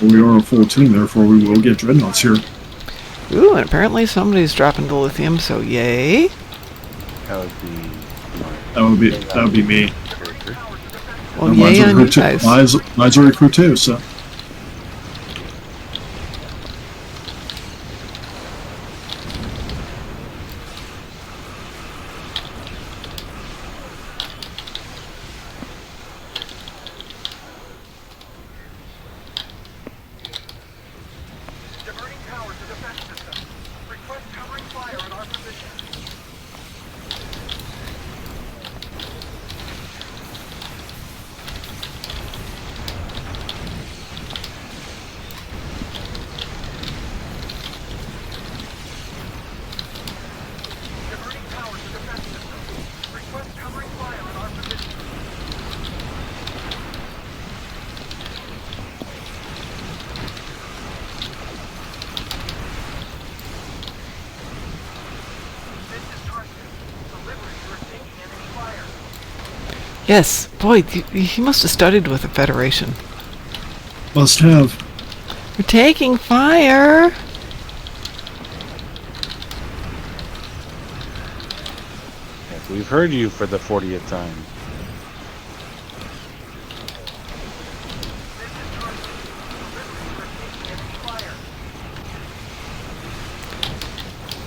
We are a full team, therefore we will get dreadnoughts here. Ooh, and apparently somebody's dropping the lithium, so yay. That would be That would be me. character. Well, And yay mine's a on you recruit too. guys. Mine's a recruit too. So Diverting power to defense system. Request covering fire on our position. Diverting power to defense system. Request covering fire on our position. This is Darkmom. Delivering to receiving enemy fire. Yes, boy, he must have studied with the Federation. must have. We're taking fire! Yes, we've heard you for the 40th time. This is Darkmom. Delivering to receiving enemy fire.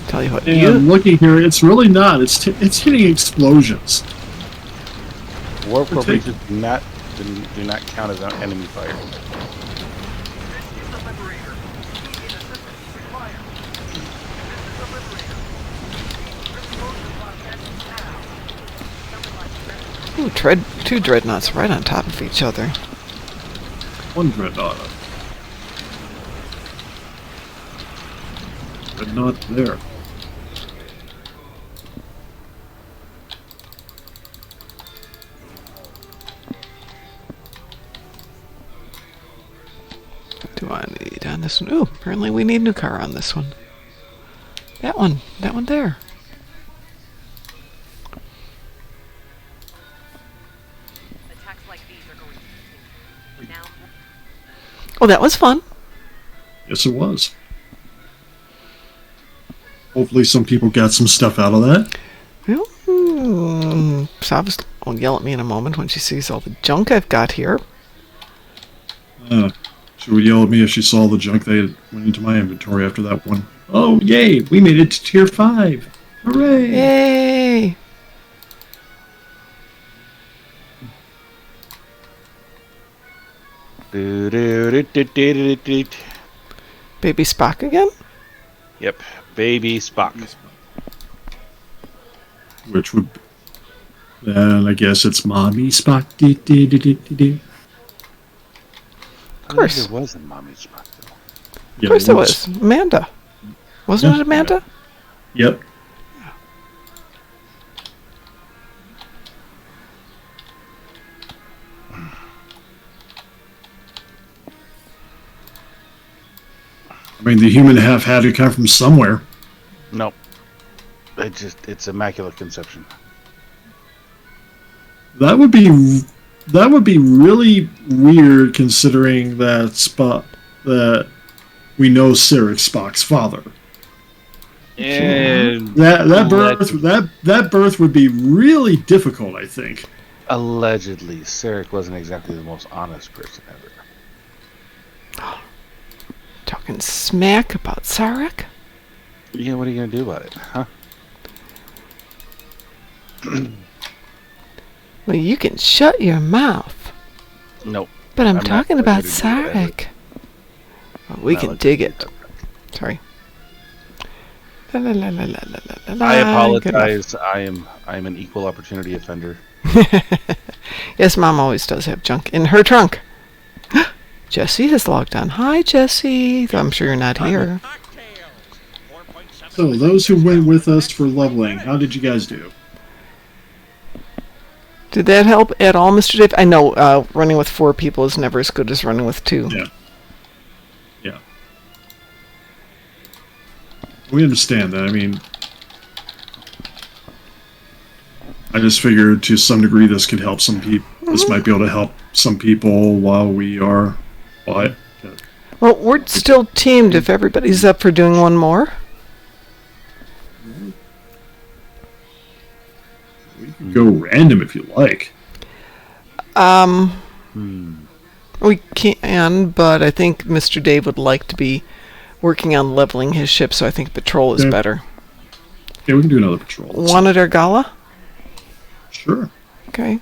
Tell you what, And looking here, it's really not. It's hitting explosions. Warp core take- breaches do not count as enemy fire. This is the Liberator. Immediate assistance required. This is the Liberator. Explosions on head now. ooh, two dreadnoughts right on top of each other. One dreadnought. Dreadnought there. Do I need on this one? Ooh, apparently we need new car on this one. That one there. Attack now. Oh, that was fun. Yes, it was. Hopefully some people got some stuff out of that. Well, Savas will yell at me in a moment when she sees all the junk I've got here. She would yell at me if she saw the junk that went into my inventory after that one. Oh, yay! We made it to tier 5! Hooray! Yay! Do-do-do-do-do-do-do. Baby Spock again? Yep, baby Spock. Which would... Then I guess it's Mommy Spock. Do. Of course. There was a mommy Spock, though. Yeah, Of course it was. Amanda. Wasn't Yeah. it Amanda? Yep. I mean, the human half had to come from somewhere. Nope. It's immaculate conception. That would be really weird, considering that we know Sarek's Spock's father. And That birth would be really difficult, I think. allegedly, Sarek wasn't exactly the most honest person ever. Talking smack about Sarek? Yeah, what are you gonna do about it, huh? Well, you can shut your mouth. Nope. But I'm not talking about going to do whatever. Sarek. Well, we No, can let's dig do it. that. Sorry. La, la, la, la, la, la, la, la, I good enough. apologize. I am an equal opportunity offender. Yes, Mom always does have junk in her trunk. Jesse has logged on. Hi, Jesse. I'm sure you're not here. So, those who went with us for leveling, how did you guys do? Did that help at all, Mr. Dave? I know running with 4 people is never as good as running with 2. Yeah. Yeah. We understand that. I mean, I just figured to some degree this could help some people. This might be able to help some people while we are... Well, we're still teamed if everybody's up for doing one more. We can go random if you like. We can, but I think Mr. Dave would like to be working on leveling his ship, so I think patrol is Yeah. better. Yeah, we can do another patrol. One at Argala? Sure. Okay.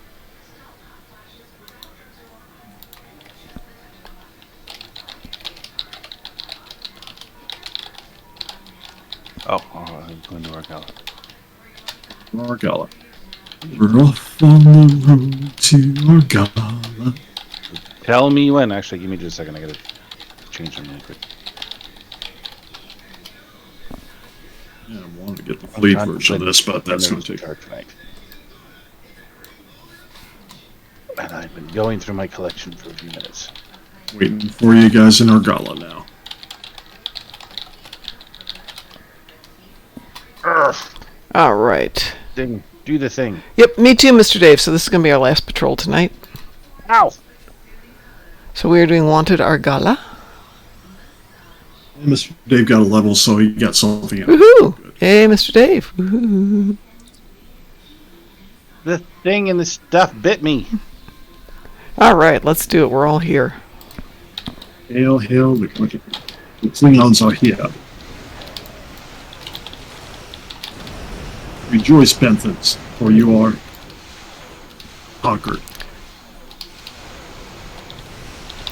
Oh, I'm going to work out. Argala. We're off on the road to Argala. Tell me when. Actually, give me just a second. I gotta change them really quick. Yeah, I wanted to get the fleet I'm version of this, but that's going to take... dark tonight. And I've been going through my collection for a few minutes. Waiting for you guys in Argala now. All right. Then do the thing. Yep, me too, Mr. Dave. So this is going to be our last patrol tonight. Ow! So we're doing Wanted Argala. And Mr. Dave got a level, so he got something out. Woohoo! Hey, Mr. Dave. Woohoo. The thing and the stuff bit me. All right, let's do it. We're all here. Hail, hail, the Klingons are here. Rejoice, Benthans, for you are conquered.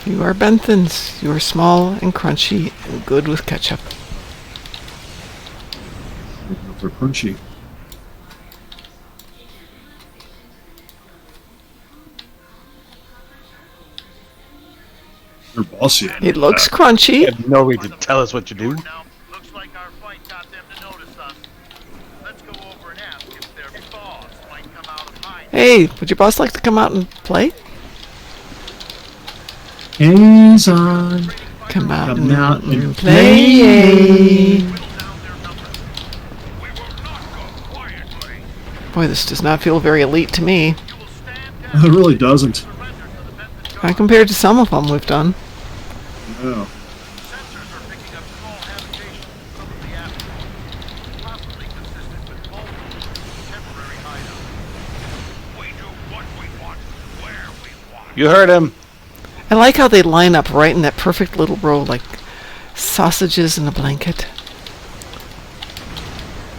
You are Benthans. You are small and crunchy and good with ketchup. They're crunchy. They're bossy. I know It looks that. You crunchy. have no way to tell us what to do. Now, looks like our fight got them to notice us. Let's go over and ask if their boss might come out of hiding. Hey, would your boss like to come out and play? Hands on. Come out Come out and and play. Whittle down their numbers. We will not go quietly. Boy, this does not feel very elite to me. You will stand down It really doesn't. and surrender to the Benton Compared to some of them we've done. Yeah. Sensors are picking up small habitations in some of the atmosphere, possibly consistent with Vulcan's temporary hideout. We do what we want, where we want. You heard him. I like how they line up right in that perfect little row, like sausages in a blanket.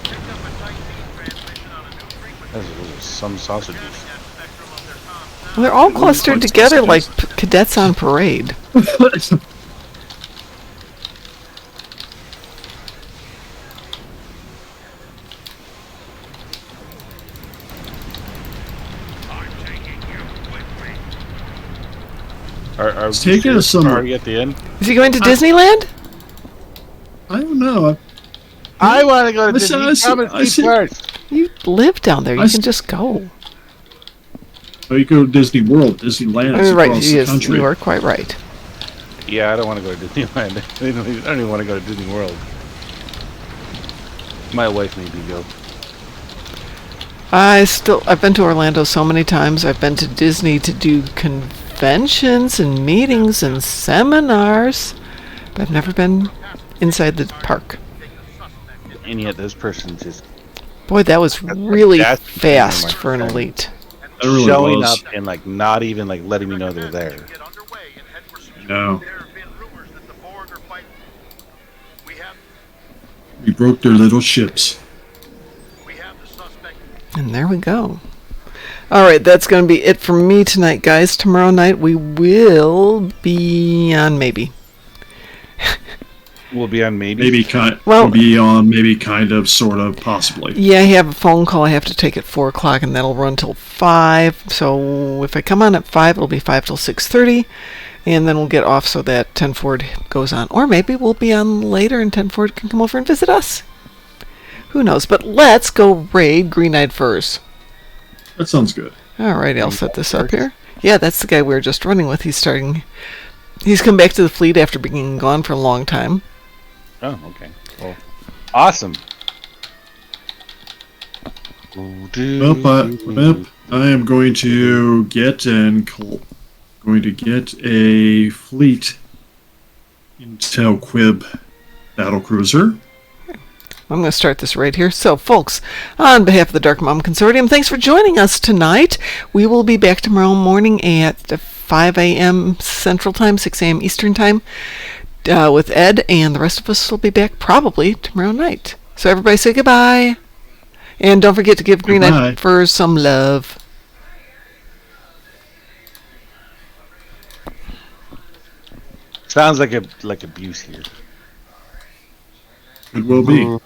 Picked up a tight beam transmission on a new frequency. Those are some sausages. That spectrum of their comms Well, they're all clustered together like cadets on parade. I'm taking you with me. Are It's taking us somewhere. Are you at the end? Is he going to Disneyland? I don't know. I want to go to Listen, Disney. Come and I see see- first. You live down there. You I can s- just go. Oh, you go to Disney World, Disneyland is Right, across the yes, country. you are quite right. Yeah, I don't want to go to Disneyland. I don't even want to go to Disney World. My wife made me go. I've been to Orlando so many times. I've been to Disney to do conventions and meetings and seminars, but I've never been inside the park. And yet this person just Boy, that was really That's- fast oh my for an God. elite. That really showing was. up and like not even like letting me know they're there. Get underway and head for security. No. There have been rumors that the Borg are fighting. We have We broke their little ships. the suspect. And there we go. All right, that's going to be it for me tonight, guys. Tomorrow night we will be on maybe. We'll be on maybe. Maybe kind. Well- Well, be on. Maybe kind of, sort of, possibly. Yeah, I have a phone call I have to take at 4 o'clock, and that'll run till 5. So if I come on at 5, it'll be 5 till 6:30, and then we'll get off so that 10 Ford goes on. Or maybe we'll be on later, and 10 Ford can come over and visit us. Who knows? But let's go raid Green-Eyed Furs. That sounds good. All right, I'll set this up here. Yeah, that's the guy we were just running with. He's come back to the fleet after being gone for a long time. Oh, okay. Well, awesome. Well, I am going to get a fleet Intel Quib battlecruiser. I'm going to start this right here. So, folks, on behalf of the Darkmom Consortium, thanks for joining us tonight. We will be back tomorrow morning at 5 a.m. Central Time, 6 a.m. Eastern Time, with Ed, and the rest of us will be back probably tomorrow night. So, everybody say goodbye. And don't forget to give Goodbye. Green-Eyed Furs some love. Sounds like abuse here. It will be.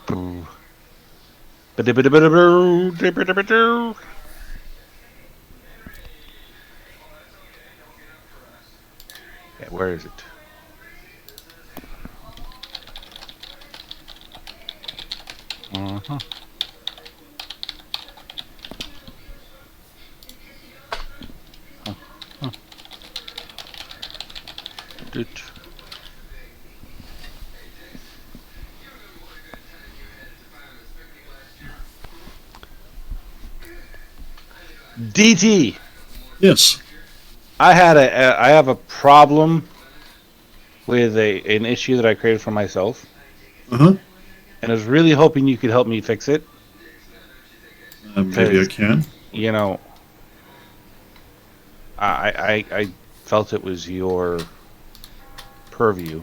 Yeah, where is it? Uh-huh. Good. DT, Yes. I have a problem with an issue that I created for myself, Uh-huh. and I was really hoping you could help me fix it. Maybe I can. You know, I felt it was your purview